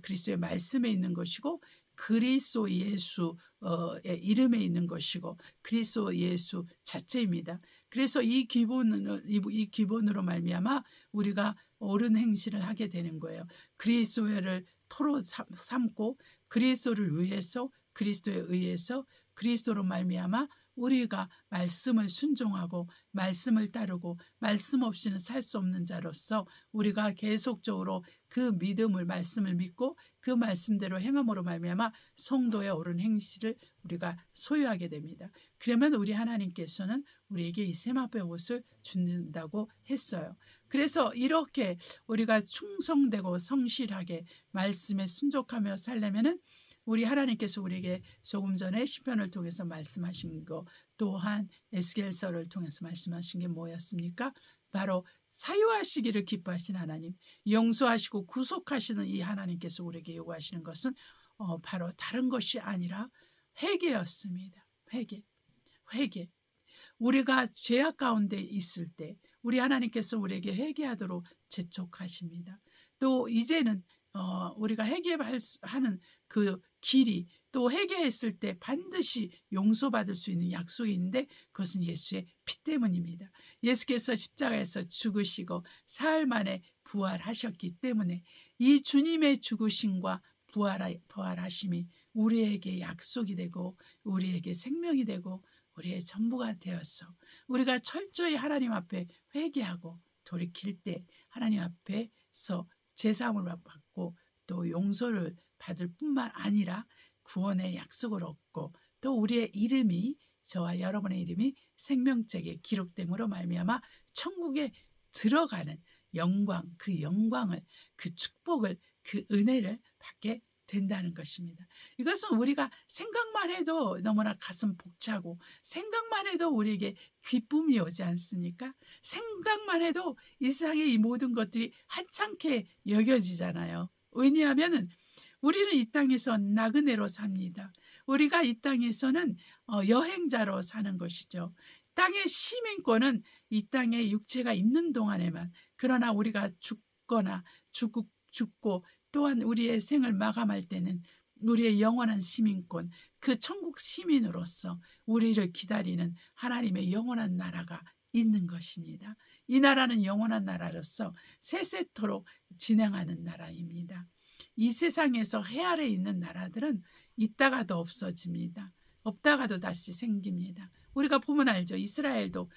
그리스도의 말씀에 있는 것이고 그리스도 예수의 이름에 있는 것이고 그리스도 예수 자체입니다. 그래서 이 기본으로 말미암아 우리가 옳은 행실을 하게 되는 거예요. 그리스도를 토로 삼고 그리스도를 위해서, 그리스도에 의해서, 그리스도로 말미암아 우리가 말씀을 순종하고 말씀을 따르고 말씀 없이는 살 수 없는 자로서 우리가 계속적으로 그 믿음을 말씀을 믿고 그 말씀대로 행함으로 말미암아 성도의 옳은 행실을 우리가 소유하게 됩니다. 그러면 우리 하나님께서는 우리에게 이 세마포의 옷을 준다고 했어요. 그래서 이렇게 우리가 충성되고 성실하게 말씀에 순종하며 살려면은 우리 하나님께서 우리에게 조금 전에 시편을 통해서 말씀하신 거, 또한 에스겔서를 통해서 말씀하신 게 뭐였습니까? 바로 사유하시기를 기뻐하신 하나님, 용서하시고 구속하시는 이 하나님께서 우리에게 요구하시는 것은 바로 다른 것이 아니라 회개였습니다. 회개. 우리가 죄악 가운데 있을 때 우리 하나님께서 우리에게 회개하도록 재촉하십니다. 또 이제는 우리가 회개하는 그 길이, 또 회개했을 때 반드시 용서받을 수 있는 약속이 있는데 그것은 예수의 피 때문입니다. 예수께서 십자가에서 죽으시고 사흘 만에 부활하셨기 때문에 이 주님의 죽으심과 부활하심이 우리에게 약속이 되고 우리에게 생명이 되고 우리의 전부가 되어서 우리가 철저히 하나님 앞에 회개하고 돌이킬 때 하나님 앞에서 제사함을 받고 또 용서를 받을 뿐만 아니라 구원의 약속을 얻고 또 우리의 이름이, 저와 여러분의 이름이 생명책에 기록됨으로 말미암아 천국에 들어가는 영광, 그 영광을, 그 축복을, 그 은혜를 받게 된다는 것입니다. 이것은 우리가 생각만 해도 너무나 가슴 벅차고 생각만 해도 우리에게 기쁨이 오지 않습니까? 생각만 해도 이 세상의 이 모든 것들이 하찮게 여겨지잖아요. 왜냐하면 우리는 이 땅에서 나그네로 삽니다. 우리가 이 땅에서는 여행자로 사는 것이죠. 땅의 시민권은 이 땅에 육체가 있는 동안에만, 그러나 우리가 죽고 또한 우리의 생을 마감할 때는 우리의 영원한 시민권, 그 천국 시민으로서 우리를 기다리는 하나님의 영원한 나라가 있는 것입니다. 이 나라는 영원한 나라로서 세세토록 진행하는 나라입니다. 이 세상에서 해 아래 있는 나라들은 있다가도 없어집니다. 없다가도 다시 생깁니다. 우리가 보면 알죠. 이스라엘도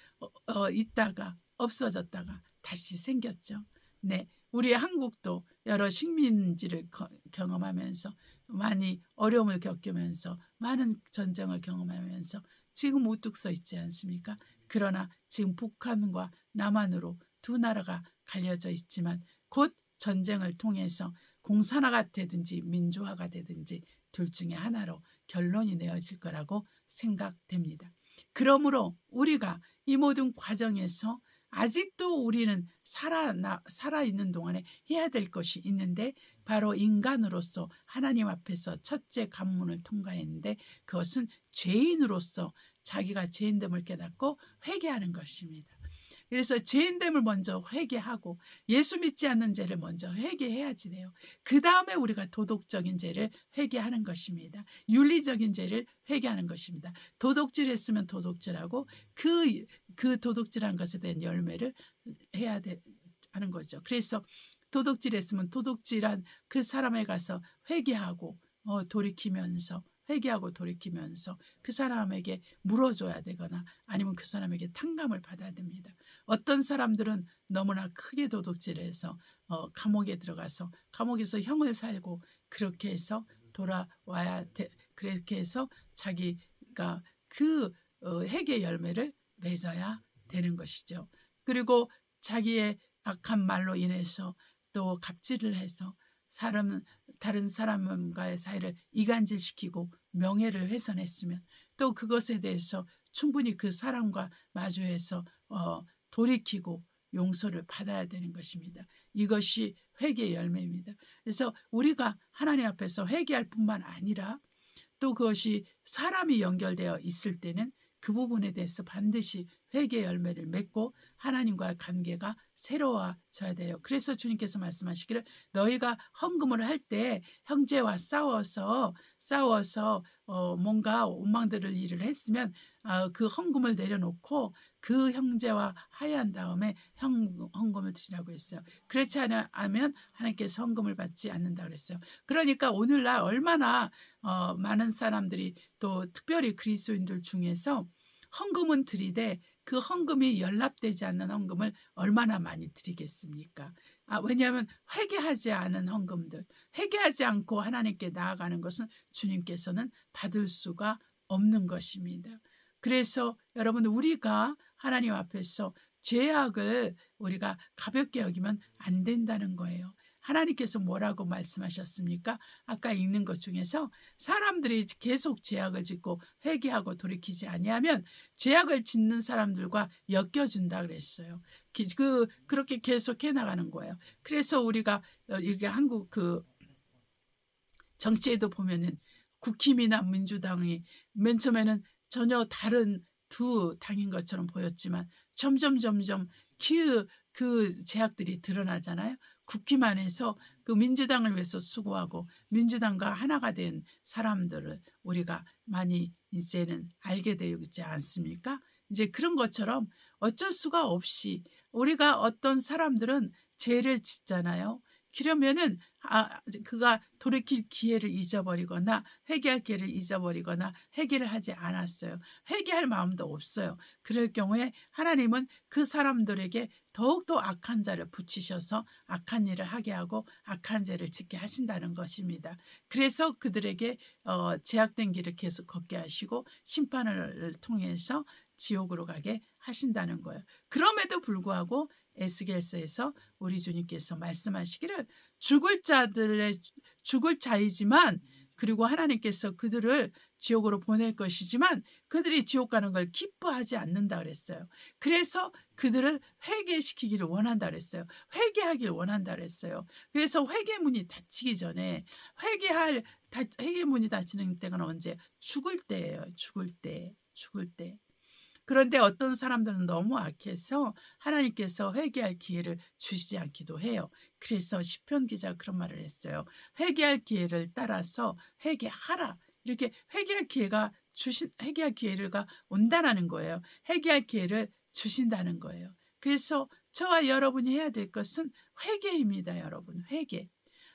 있다가 없어졌다가 다시 생겼죠. 네, 우리 한국도 여러 식민지를 경험하면서 많이 어려움을 겪으면서 많은 전쟁을 경험하면서 지금 우뚝 서 있지 않습니까? 그러나 지금 북한과 남한으로 두 나라가 갈려져 있지만 곧 전쟁을 통해서 공산화가 되든지 민주화가 되든지 둘 중에 하나로 결론이 내어질 거라고 생각됩니다. 그러므로 우리가 이 모든 과정에서 아직도 우리는 살아있는 동안에 해야 될 것이 있는데 바로 인간으로서 하나님 앞에서 첫째 관문을 통과했는데 그것은 죄인으로서 자기가 죄인됨을 깨닫고 회개하는 것입니다. 그래서 죄인됨을 먼저 회개하고 예수 믿지 않는 죄를 먼저 회개해야지 돼요. 그 다음에 우리가 도덕적인 죄를 회개하는 것입니다. 윤리적인 죄를 회개하는 것입니다. 도덕질했으면 도덕질하고 그 도덕질한 것에 대한 열매를 해야 하는 거죠. 그래서 도덕질했으면 도덕질한 그 사람에 가서 회개하고 돌이키면서 그 사람에게 물어줘야 되거나 아니면 그 사람에게 탕감을 받아야 됩니다. 어떤 사람들은 너무나 크게 도둑질해서 감옥에 들어가서 감옥에서 형을 살고 그렇게 해서 돌아와야 돼. 그렇게 해서 자기가 그 회개 열매를 맺어야 되는 것이죠. 그리고 자기의 악한 말로 인해서 또 갑질을 해서 다른 사람과의 사이를 이간질시키고 명예를 훼손했으면 또 그것에 대해서 충분히 그 사람과 마주해서 돌이키고 용서를 받아야 되는 것입니다. 이것이 회개의 열매입니다. 그래서 우리가 하나님 앞에서 회개할 뿐만 아니라 또 그것이 사람이 연결되어 있을 때는 그 부분에 대해서 반드시 회개의 열매를 맺고 하나님과의 관계가 새로워져야 돼요. 그래서 주님께서 말씀하시기를 너희가 헌금을 할 때 형제와 싸워서 뭔가 원망들을 일을 했으면 그 헌금을 내려놓고 그 형제와 화해한 다음에 헌금을 드리라고 했어요. 그렇지 않으면 하나님께서 헌금을 받지 않는다고 그랬어요. 그러니까 오늘날 얼마나 많은 사람들이 또 특별히 그리스도인들 중에서 헌금은 드리되 그 헌금이 연락되지 않는 헌금을 얼마나 많이 드리겠습니까? 왜냐하면 회개하지 않은 헌금들, 회개하지 않고 하나님께 나아가는 것은 주님께서는 받을 수가 없는 것입니다. 그래서 여러분, 우리가 하나님 앞에서 죄악을 우리가 가볍게 여기면 안 된다는 거예요. 하나님께서 뭐라고 말씀하셨습니까? 아까 읽는 것 중에서 사람들이 계속 죄악을 짓고 회개하고 돌이키지 아니하면 죄악을 짓는 사람들과 엮여준다 그랬어요. 그렇게 계속해 나가는 거예요. 그래서 우리가 이게 한국 정치에도 보면은 국힘이나 민주당이 맨 처음에는 전혀 다른 두 당인 것처럼 보였지만 점점 그 제약들이 드러나잖아요. 국힘 안에서 그 민주당을 위해서 수고하고 민주당과 하나가 된 사람들을 우리가 많이 이제는 알게 되지 않습니까? 이제 그런 것처럼 어쩔 수가 없이 우리가 어떤 사람들은 죄를 짓잖아요. 그러면은 그가 돌이킬 기회를 잊어버리거나 회개할 기회를 잊어버리거나 회개를 하지 않았어요. 회개할 마음도 없어요. 그럴 경우에 하나님은 그 사람들에게 더욱더 악한 자를 붙이셔서 악한 일을 하게 하고 악한 죄를 짓게 하신다는 것입니다. 그래서 그들에게 제약된 길을 계속 걷게 하시고 심판을 통해서 지옥으로 가게 하신다는 거예요. 그럼에도 불구하고 에스겔서에서 우리 주님께서 말씀하시기를 죽을 자이지만, 그리고 하나님께서 그들을 지옥으로 보낼 것이지만 그들이 지옥 가는 걸 기뻐하지 않는다 그랬어요. 그래서 그들을 회개시키기를 원한다 그랬어요. 회개하기를 원한다 그랬어요. 그래서 회개문이 닫히기 전에 회개문이 닫히는 때가 언제? 죽을 때예요. 죽을 때. 그런데 어떤 사람들은 너무 악해서 하나님께서 회개할 기회를 주시지 않기도 해요. 그래서 시편 기자가 그런 말을 했어요. 회개할 기회를 따라서 회개하라. 이렇게 회개할 기회가 온다라는 거예요. 회개할 기회를 주신다는 거예요. 그래서 저와 여러분이 해야 될 것은 회개입니다, 여러분. 회개.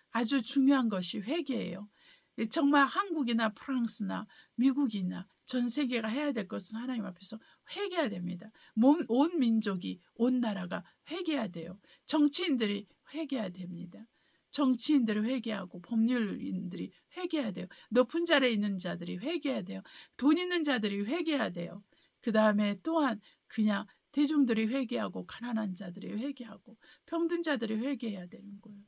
아주 중요한 것이 회개예요. 정말 한국이나 프랑스나 미국이나 전 세계가 해야 될 것은 하나님 앞에서 회개해야 됩니다. 온 민족이, 온 나라가 회개해야 돼요. 정치인들이 회개해야 됩니다. 정치인들이 회개하고 법률인들이 회개해야 돼요. 높은 자리에 있는 자들이 회개해야 돼요. 돈 있는 자들이 회개해야 돼요. 그 다음에 또한 그냥 대중들이 회개하고 가난한 자들이 회개하고 병든 자들이 회개해야 되는 거예요.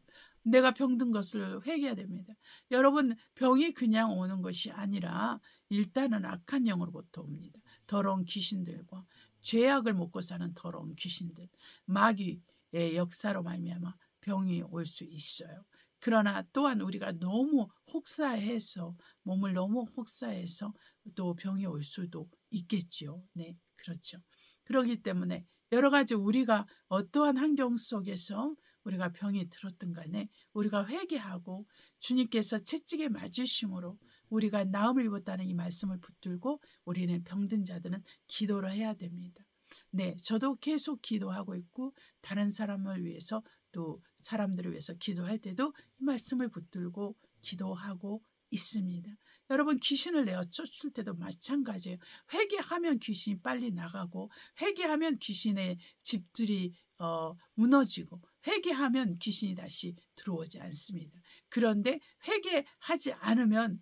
내가 병든 것을 회개해야 됩니다. 여러분, 병이 그냥 오는 것이 아니라 일단은 악한 영으로부터 옵니다. 더러운 귀신들과 죄악을 먹고 사는 더러운 귀신들, 마귀의 역사로 말미암아 병이 올 수 있어요. 그러나 또한 우리가 너무 혹사해서, 몸을 너무 혹사해서 또 병이 올 수도 있겠지요. 네, 그렇죠. 그렇기 때문에 여러 가지 우리가 어떠한 환경 속에서 우리가 병이 들었든 간에 우리가 회개하고 주님께서 채찍에 맞으심으로 우리가 나음을 입었다는 이 말씀을 붙들고 우리는 병든 자들은 기도를 해야 됩니다. 네, 저도 계속 기도하고 있고 다른 사람을 위해서 또 사람들을 위해서 기도할 때도 이 말씀을 붙들고 기도하고 있습니다. 여러분, 귀신을 내어 쫓을 때도 마찬가지예요. 회개하면 귀신이 빨리 나가고 회개하면 귀신의 집들이 무너지고 회개하면 귀신이 다시 들어오지 않습니다. 그런데 회개하지 않으면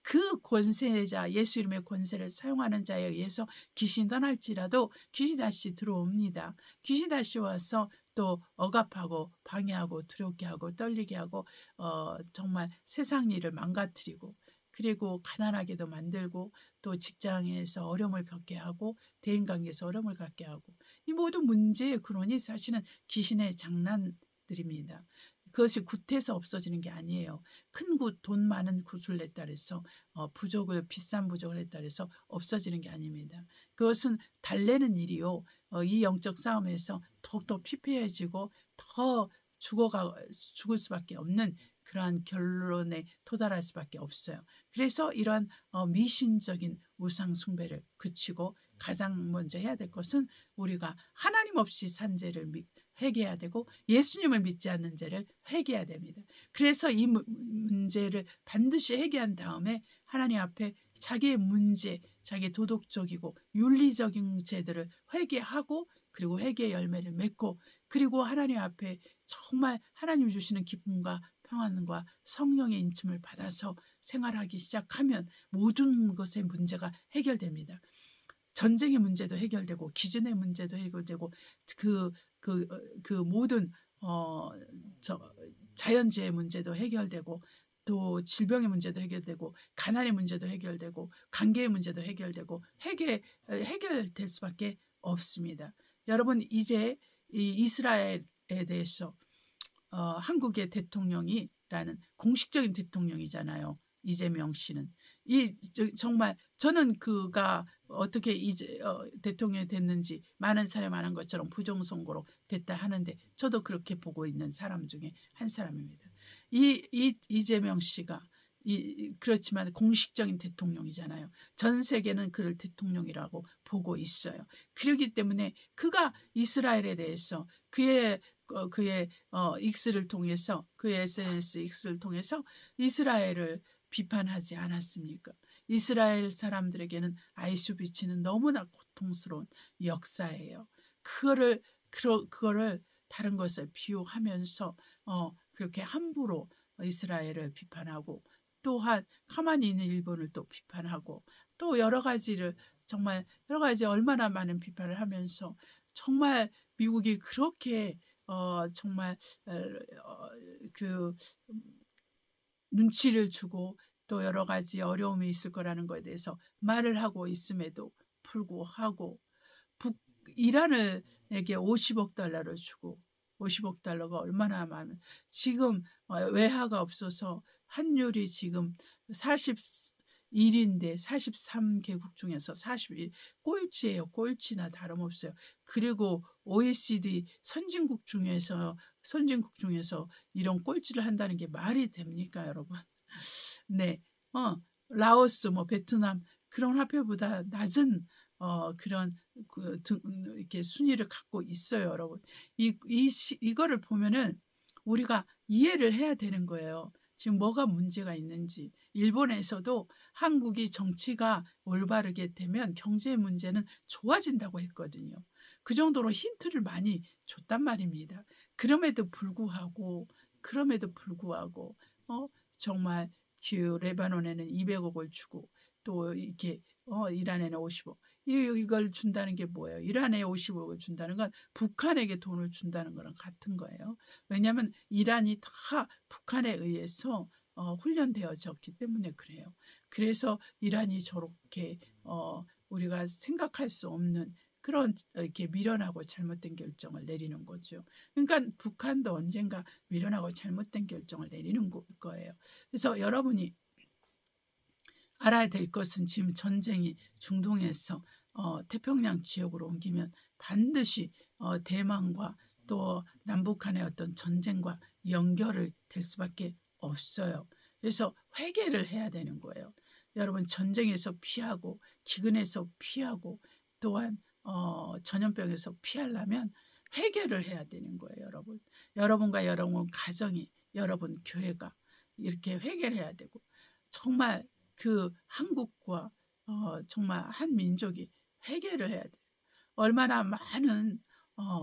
그 권세자, 예수 이름의 권세를 사용하는 자에 의해서 귀신 떠날지라도 귀신이 다시 들어옵니다. 귀신이 다시 와서 또 억압하고 방해하고 두렵게 하고 떨리게 하고 정말 세상 일을 망가뜨리고, 그리고 가난하게도 만들고 또 직장에서 어려움을 겪게 하고 대인관계에서 어려움을 갖게 하고, 이 모든 문제의 근원이 사실은 귀신의 장난들입니다. 그것이 굿해서 없어지는 게 아니에요. 큰 굿, 돈 많은 굿을 냈다 해서 비싼 부족을 했다 해서 없어지는 게 아닙니다. 그것은 달래는 일이요. 이 영적 싸움에서 더욱더 피폐해지고 더 죽을 수밖에 없는 그러한 결론에 도달할 수밖에 없어요. 그래서 이러한 미신적인 우상 숭배를 그치고 가장 먼저 해야 될 것은 우리가 하나님 없이 산 죄를 회개해야 되고 예수님을 믿지 않는 죄를 회개해야 됩니다. 그래서 이 문제를 반드시 회개한 다음에 하나님 앞에 자기의 문제, 자기 도덕적이고 윤리적인 문제들을 회개하고 그리고 회개의 열매를 맺고 그리고 하나님 앞에 정말 하나님 주시는 기쁨과 평안과 성령의 인침을 받아서 생활하기 시작하면 모든 것의 문제가 해결됩니다. 전쟁의 문제도 해결되고 기준의 문제도 해결되고 그 모든 어, 자연재해 문제도 해결되고 또 질병의 문제도 해결되고 가난의 문제도 해결되고 관계의 문제도 해결되고 해결될 수밖에 없습니다. 여러분 이제 이 이스라엘에 대해서 한국의 대통령이라는 공식적인 대통령이잖아요. 이재명 씨는 정말 저는 그가 어떻게 대통령이 됐는지 많은 사람이 말한 것처럼 부정선거로 됐다 하는데 저도 그렇게 보고 있는 사람 중에 한 사람입니다. 이재명 씨가 그렇지만 공식적인 대통령이잖아요. 전 세계는 그를 대통령이라고 보고 있어요. 그렇기 때문에 그가 이스라엘에 대해서 그의 X를 통해서 그의 SNS X를 통해서 이스라엘을 비판하지 않았습니까? 이스라엘 사람들에게는 아이슈비츠는 너무나 고통스러운 역사예요. 그거를 다른 것을 비유하면서 그렇게 함부로 이스라엘을 비판하고 또한 가만히 있는 일본을 또 비판하고 또 여러 가지를 정말 여러 가지 얼마나 많은 비판을 하면서 정말 미국이 그렇게 정말 그 눈치를 주고 또 여러 가지 어려움이 있을 거라는 것에 대해서 말을 하고 있음에도 불구하고 이란에게 50억 달러를 주고 50억 달러가 얼마나 많은 지금 외화가 없어서 환율이 지금 41인데 43개국 중에서 41 꼴찌예요. 꼴찌나 다름없어요. 그리고 OECD 선진국 중에서 이런 꼴찌를 한다는 게 말이 됩니까, 여러분? 네, 라오스, 베트남 그런 화폐보다 낮은 그런 이렇게 순위를 갖고 있어요, 여러분. 이거를 보면은 우리가 이해를 해야 되는 거예요. 지금 뭐가 문제가 있는지. 일본에서도 한국이 정치가 올바르게 되면 경제 문제는 좋아진다고 했거든요. 그 정도로 힌트를 많이 줬단 말입니다. 그럼에도 불구하고 정말 레바논에는 200억을 주고 또 이렇게 이란에는 50억 이걸 준다는 게 뭐예요? 이란에 50억을 준다는 건 북한에게 돈을 준다는 거랑 같은 거예요. 왜냐하면 이란이 다 북한에 의해서 훈련되어졌기 때문에 그래요. 그래서 이란이 저렇게 우리가 생각할 수 없는 그런 이렇게 미련하고 잘못된 결정을 내리는 거죠. 그러니까 북한도 언젠가 미련하고 잘못된 결정을 내리는 거예요. 그래서 여러분이 알아야 될 것은 지금 전쟁이 중동에서 태평양 지역으로 옮기면 반드시 대만과 또 남북한의 어떤 전쟁과 연결을 될 수밖에 없어요. 그래서 회개를 해야 되는 거예요. 여러분 전쟁에서 피하고 기근에서 피하고 또한 전염병에서 피하려면 회개를 해야 되는 거예요, 여러분. 여러분과 여러분 가정이 여러분 교회가 이렇게 회개를 해야 되고 정말 그 한국과 정말 한 민족이 회개를 해야 돼요. 얼마나 많은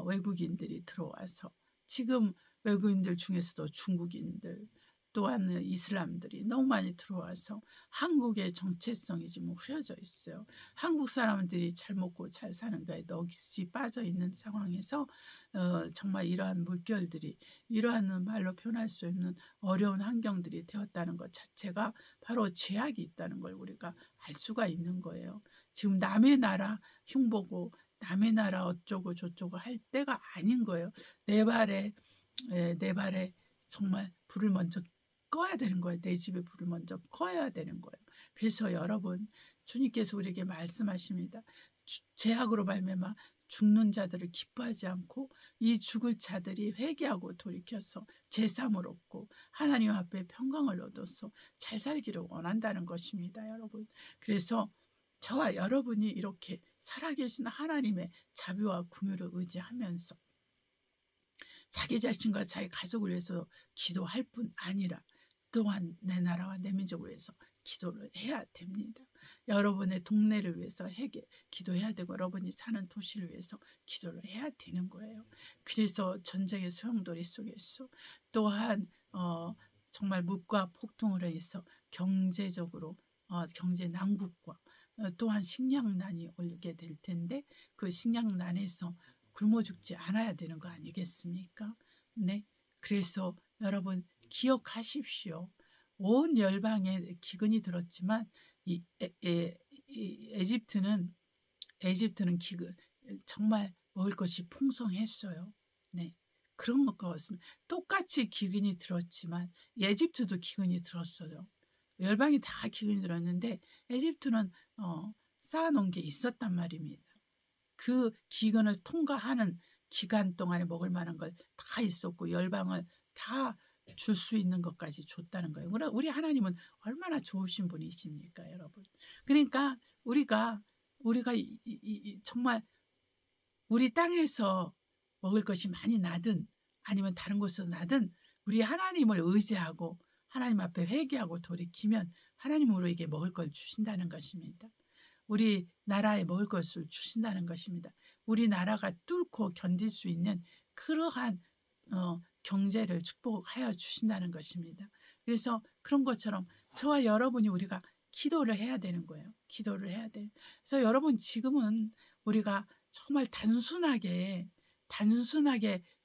외국인들이 들어와서 지금 외국인들 중에서도 중국인들 또한 이슬람들이 너무 많이 들어와서 한국의 정체성이 지금 흐려져 있어요. 한국 사람들이 잘 먹고 잘 사는 거에 넋이 빠져 있는 상황에서 정말 이러한 물결들이 이러한 말로 표현할 수 없는 어려운 환경들이 되었다는 것 자체가 바로 제약이 있다는 걸 우리가 알 수가 있는 거예요. 지금 남의 나라 흉보고 남의 나라 어쩌고 저쩌고 할 때가 아닌 거예요. 내 발에 정말 불을 먼저 꺼야 되는 거예요. 내 집에 불을 먼저 꺼야 되는 거예요. 그래서 여러분 주님께서 우리에게 말씀하십니다. 제약으로 말미암아 죽는 자들을 기뻐하지 않고 이 죽을 자들이 회개하고 돌이켜서 제3을 얻고 하나님 앞에 평강을 얻어서 잘 살기를 원한다는 것입니다, 여러분. 그래서 저와 여러분이 이렇게 살아계신 하나님의 자비와 긍휼을 의지하면서 자기 자신과 자기 가족을 위해서 기도할 뿐 아니라 또한 내 나라와 내 민족을 위해서 기도를 해야 됩니다. 여러분의 동네를 위해서 기도해야 되고 여러분이 사는 도시를 위해서 기도를 해야 되는 거예요. 그래서 전쟁의 소용돌이 속에서 또한 정말 묵과 폭동으로 해서 경제적으로 경제 난국과 또한 식량난이 오게 될 텐데 그 식량난에서 굶어 죽지 않아야 되는 거 아니겠습니까? 네. 그래서 여러분 기억하십시오. 온 열방에 기근이 들었지만 이 에집트는 기근 정말 먹을 것이 풍성했어요. 네. 그런 것과 같습니다. 똑같이 기근이 들었지만 에집트도 기근이 들었어요. 열방이 다 기근이 들었는데 에집트는 쌓아놓은 게 있었단 말입니다. 그 기근을 통과하는 기간 동안에 먹을 만한 걸 다 있었고 열방을 다 줄 수 있는 것까지 줬다는 거예요. 우리 하나님은 얼마나 좋으신 분이십니까, 여러분. 그러니까 우리가 정말 우리 땅에서 먹을 것이 많이 나든 아니면 다른 곳에서 나든 우리 하나님을 의지하고 하나님 앞에 회개하고 돌이키면 하나님 우리에게 먹을 걸 주신다는 것입니다. 우리 나라에 먹을 것을 주신다는 것입니다. 우리 나라가 뚫고 견딜 수 있는 그러한 경제를 축복하여 주신다는 것입니다. 그래서 그런 것처럼 저와 여러분이 우리가 기도를 해야 되는 거예요. 기도를 해야 돼요. 그래서 여러분 지금은 우리가 정말 단순하게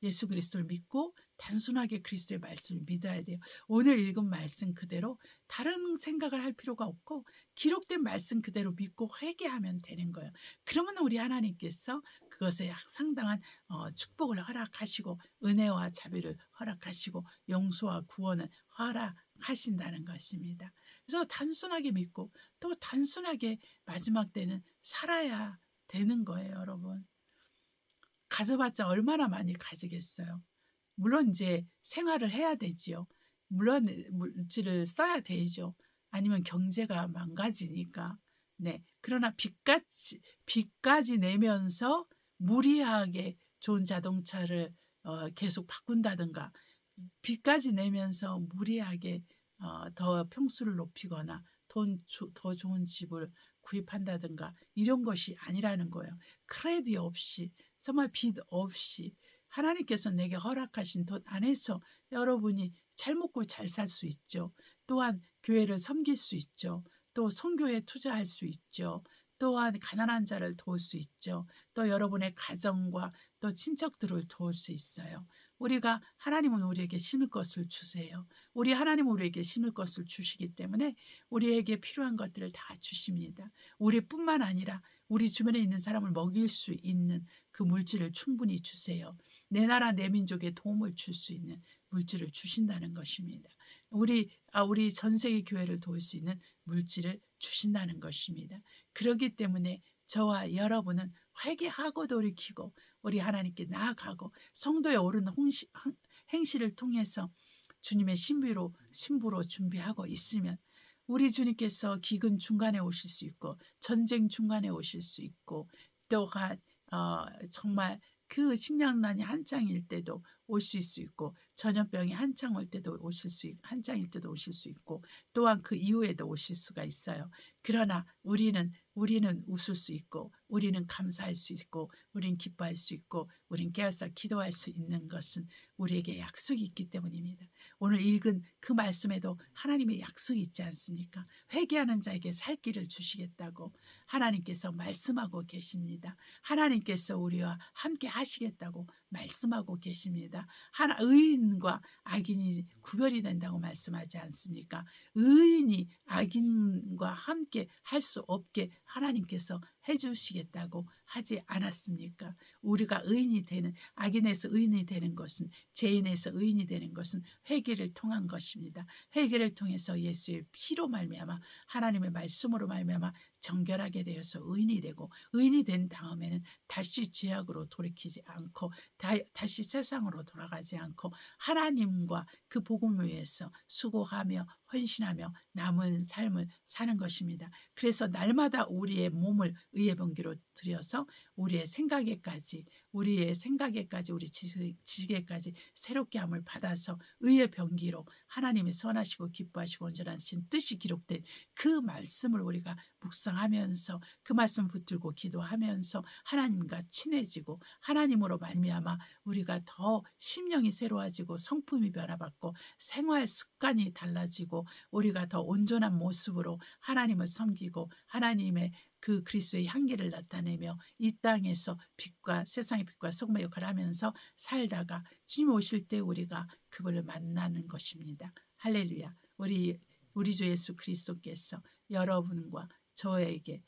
예수 그리스도를 믿고 단순하게 그리스도의 말씀을 믿어야 돼요. 오늘 읽은 말씀 그대로 다른 생각을 할 필요가 없고 기록된 말씀 그대로 믿고 회개하면 되는 거예요. 그러면 우리 하나님께서 그것에 상당한 축복을 허락하시고 은혜와 자비를 허락하시고 용서와 구원을 허락하신다는 것입니다. 그래서 단순하게 믿고 또 단순하게 마지막 때는 살아야 되는 거예요, 여러분. 가져봤자 얼마나 많이 가지겠어요. 물론 이제 생활을 해야 되지요. 물론 물질을 써야 되죠. 아니면 경제가 망가지니까. 네. 그러나 빚까지 내면서 무리하게 좋은 자동차를 계속 바꾼다든가 빚까지 내면서 무리하게 더 평수를 높이거나 더 좋은 집을 구입한다든가 이런 것이 아니라는 거예요. 크레딧 없이 정말 빚 없이 하나님께서 내게 허락하신 돈 안에서 여러분이 잘 먹고 잘 살 수 있죠. 또한 교회를 섬길 수 있죠. 또 선교에 투자할 수 있죠. 또한 가난한 자를 도울 수 있죠. 또 여러분의 가정과 또 친척들을 도울 수 있어요. 우리가 하나님은 우리에게 심을 것을 주세요. 우리 하나님은 우리에게 심을 것을 주시기 때문에 우리에게 필요한 것들을 다 주십니다. 우리뿐만 아니라 우리 주변에 있는 사람을 먹일 수 있는 그 물질을 충분히 주세요. 내 나라 내 민족에 도움을 줄 수 있는 물질을 주신다는 것입니다. 우리 전 세계 교회를 도울 수 있는 물질을 주신다는 것입니다. 그렇기 때문에 저와 여러분은 회개하고 돌이키고 우리 하나님께 나아가고 성도에 오르는 행실을 통해서 주님의 신부로 준비하고 있으면 우리 주님께서 기근 중간에 오실 수 있고 전쟁 중간에 오실 수 있고 또한 정말 그 식량난이 한창일 때도 오실 수 있고 전염병이 한창일 때도 오실 수 있고 또한 그 이후에도 오실 수가 있어요. 그러나 우리는 웃을 수 있고 우리는 감사할 수 있고 우리는 기뻐할 수 있고 우리는 깨어서 기도할 수 있는 것은 우리에게 약속이 있기 때문입니다. 오늘 읽은 그 말씀에도 하나님의 약속이 있지 않습니까? 회개하는 자에게 살 길을 주시겠다고 하나님께서 말씀하고 계십니다. 하나님께서 우리와 함께 하시겠다고 말씀하고 계십니다. 의인과 악인이 구별이 된다고 말씀하지 않습니까? 의인이 악인과 함께 할 수 없게 하나님께서 해주시겠다고 하지 않았습니까? 우리가 악인에서 의인이 되는 것은 죄인에서 의인이 되는 것은 회개를 통한 것입니다. 회개를 통해서 예수의 피로 말미암아 하나님의 말씀으로 말미암아 정결하게 되어서 의인이 되고 의인이 된 다음에는 다시 죄악으로 돌이키지 않고 다시 세상으로 돌아가지 않고 하나님과 그 복음을 위해서 수고하며 헌신하며 남은 삶을 사는 것입니다. 그래서 날마다 우리의 몸을 의의 번기로 드려서 우리의 생각에까지 우리 지식에까지 새롭게 함을 받아서 의의 병기로 하나님의 선하시고 기뻐하시고 온전하신 뜻이 기록된 그 말씀을 우리가 묵상하면서 그 말씀 붙들고 기도하면서 하나님과 친해지고 하나님으로 말미암아 우리가 더 심령이 새로워지고 성품이 변화받고 생활 습관이 달라지고 우리가 더 온전한 모습으로 하나님을 섬기고 하나님의 그 그리스도의 향기를 나타내며 이 땅에서 빛과 세상의 빛과 소금의 역할을 하면서 살다가 주님 오실 때 우리가 그분을 만나는 것입니다. 할렐루야. 우리 주 예수 그리스도께서 여러분과 저에게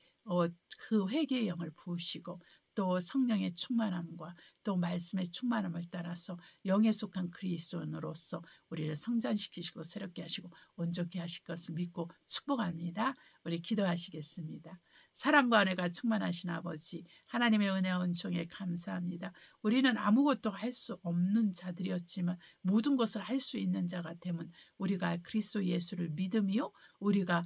그 회개의 영을 부으시고 또 성령의 충만함과 또 말씀의 충만함을 따라서 영에 속한 그리스도인으로서 우리를 성장시키시고 새롭게 하시고 온전케 하실 것을 믿고 축복합니다. 우리 기도하시겠습니다. 사랑과 은혜가 충만하신 아버지 하나님의 은혜와 은총에 감사합니다. 우리는 아무것도 할 수 없는 자들이었지만 모든 것을 할 수 있는 자가 되면 우리가 그리스도 예수를 믿으며 우리가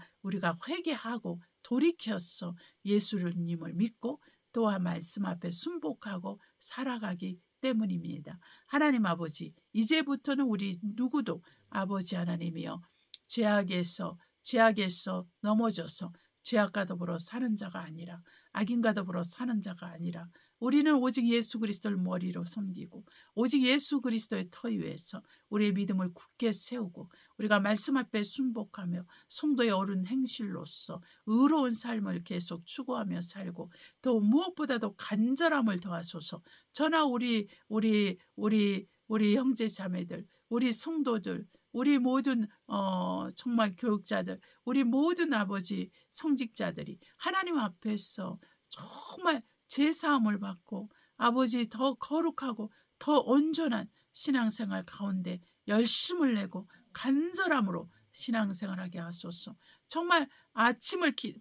회개하고 돌이켜서 예수님을 믿고 또한 말씀 앞에 순복하고 살아가기 때문입니다. 하나님 아버지 이제부터는 우리 누구도 아버지 하나님이여 죄악에서 넘어져서 죄악과 더불어 사는 자가 아니라 악인과 더불어 사는 자가 아니라 우리는 오직 예수 그리스도를 머리로 섬기고 오직 예수 그리스도의 터 위에서 우리의 믿음을 굳게 세우고 우리가 말씀 앞에 순복하며 성도의 옳은 행실로서 의로운 삶을 계속 추구하며 살고 또 무엇보다도 간절함을 더하소서. 저나 우리 형제 자매들 우리 성도들 우리 모든 정말 교육자들 우리 모든 아버지 성직자들이 하나님 앞에서 정말 제사함을 받고 아버지 더 거룩하고 더 온전한 신앙생활 가운데 열심을 내고 간절함으로 신앙생활하게 하소서. 정말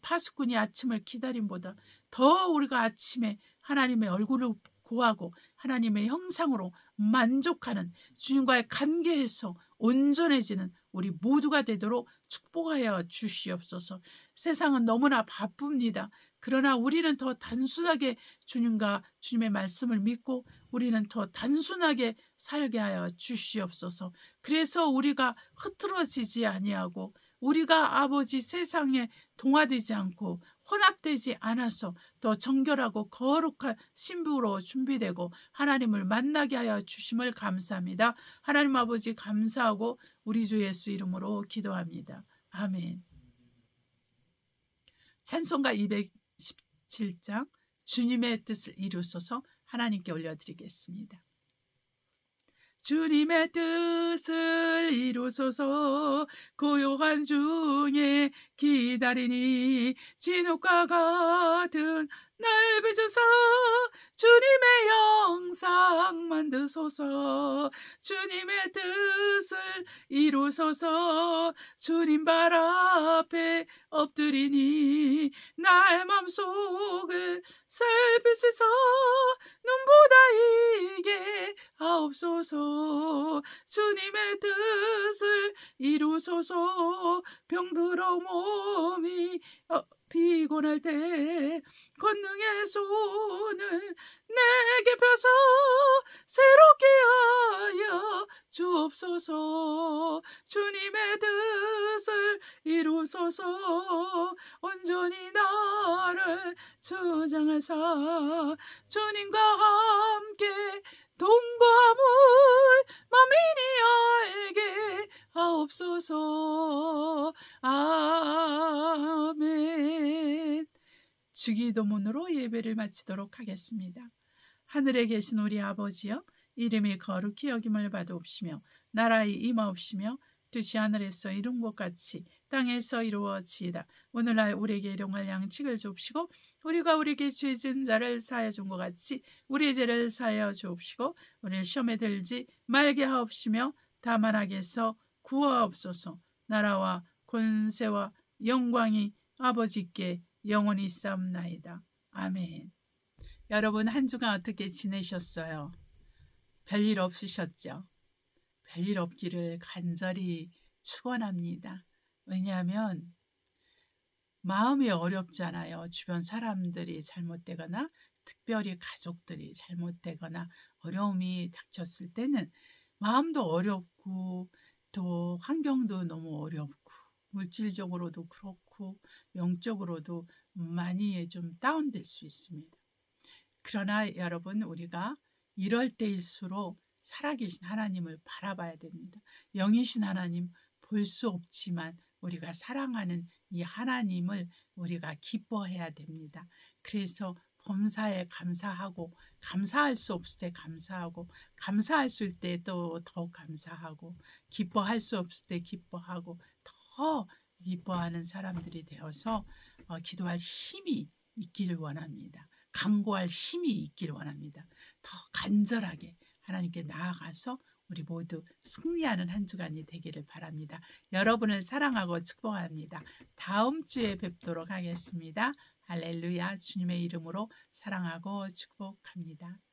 파수꾼이 아침을 기다림보다 더 우리가 아침에 하나님의 얼굴을 구하고 하나님의 형상으로 만족하는 주님과의 관계에서 온전해지는 우리 모두가 되도록 축복하여 주시옵소서. 세상은 너무나 바쁩니다. 그러나 우리는 더 단순하게 주님과 주님의 말씀을 믿고 우리는 더 단순하게 살게 하여 주시옵소서. 그래서 우리가 흐트러지지 아니하고 우리가 아버지 세상에 동화되지 않고 혼합되지 않아서 더 정결하고 거룩한 신부로 준비되고 하나님을 만나게 하여 주심을 감사합니다. 하나님 아버지 감사하고 우리 주 예수 이름으로 기도합니다. 아멘. 찬송가 217장 주님의 뜻을 이루소서 하나님께 올려드리겠습니다. 주님의 뜻을 이루소서 고요한 중에 기다리니 진흙과 같은 날 빚으사 주님의 영상 만드소서. 주님의 뜻을 이루소서. 주님 발 앞에 엎드리니 나의 맘속을 살피소서. 눈보다 이게 하옵소서. 주님의 뜻을 이루소서. 병들어 몸이 피곤할 때 권능의 손을 내게 펴서 새롭게 하여 주옵소서. 주님의 뜻을 이루소서. 온전히 나를 주장하사 주님과 함께 동과 물 만민이 알게 하옵소서. 아멘. 주기도문으로 예배를 마치도록 하겠습니다. 하늘에 계신 우리 아버지여 이름이 거룩히 여김을 받으옵시며 나라의 임하옵시며 뜻이 하늘에서 이룬 것 같이 땅에서 이루어지이다. 오늘날 우리에게 일용할 양식을 주옵시고 우리가 우리에게 죄 지은 자를 사하여 준 것 같이 우리의 죄를 사하여 주옵시고 우리를 시험에 들지 말게 하옵시며 다만 악에서 구하옵소서. 나라와 권세와 영광이 아버지께 영원히 있사옵나이다. 아멘. 여러분 한 주간 어떻게 지내셨어요? 별일 없으셨죠? 별일 없기를 간절히 축원합니다. 왜냐하면 마음이 어렵잖아요. 주변 사람들이 잘못되거나 특별히 가족들이 잘못되거나 어려움이 닥쳤을 때는 마음도 어렵고 또 환경도 너무 어렵고 물질적으로도 그렇고 영적으로도 많이 좀 다운될 수 있습니다. 그러나 여러분, 우리가 이럴 때일수록 살아계신 하나님을 바라봐야 됩니다. 영이신 하나님 볼 수 없지만 우리가 사랑하는 이 하나님을 우리가 기뻐해야 됩니다. 그래서 범사에 감사하고, 감사할 수 없을 때 감사하고, 감사할 수 있을 때 또 더 감사하고, 기뻐할 수 없을 때 기뻐하고, 더 기뻐하는 사람들이 되어서 기도할 힘이 있기를 원합니다. 간구할 힘이 있기를 원합니다. 더 간절하게 하나님께 나아가서 우리 모두 승리하는 한 주간이 되기를 바랍니다. 여러분을 사랑하고 축복합니다. 다음 주에 뵙도록 하겠습니다. 할렐루야. 주님의 이름으로 사랑하고 축복합니다.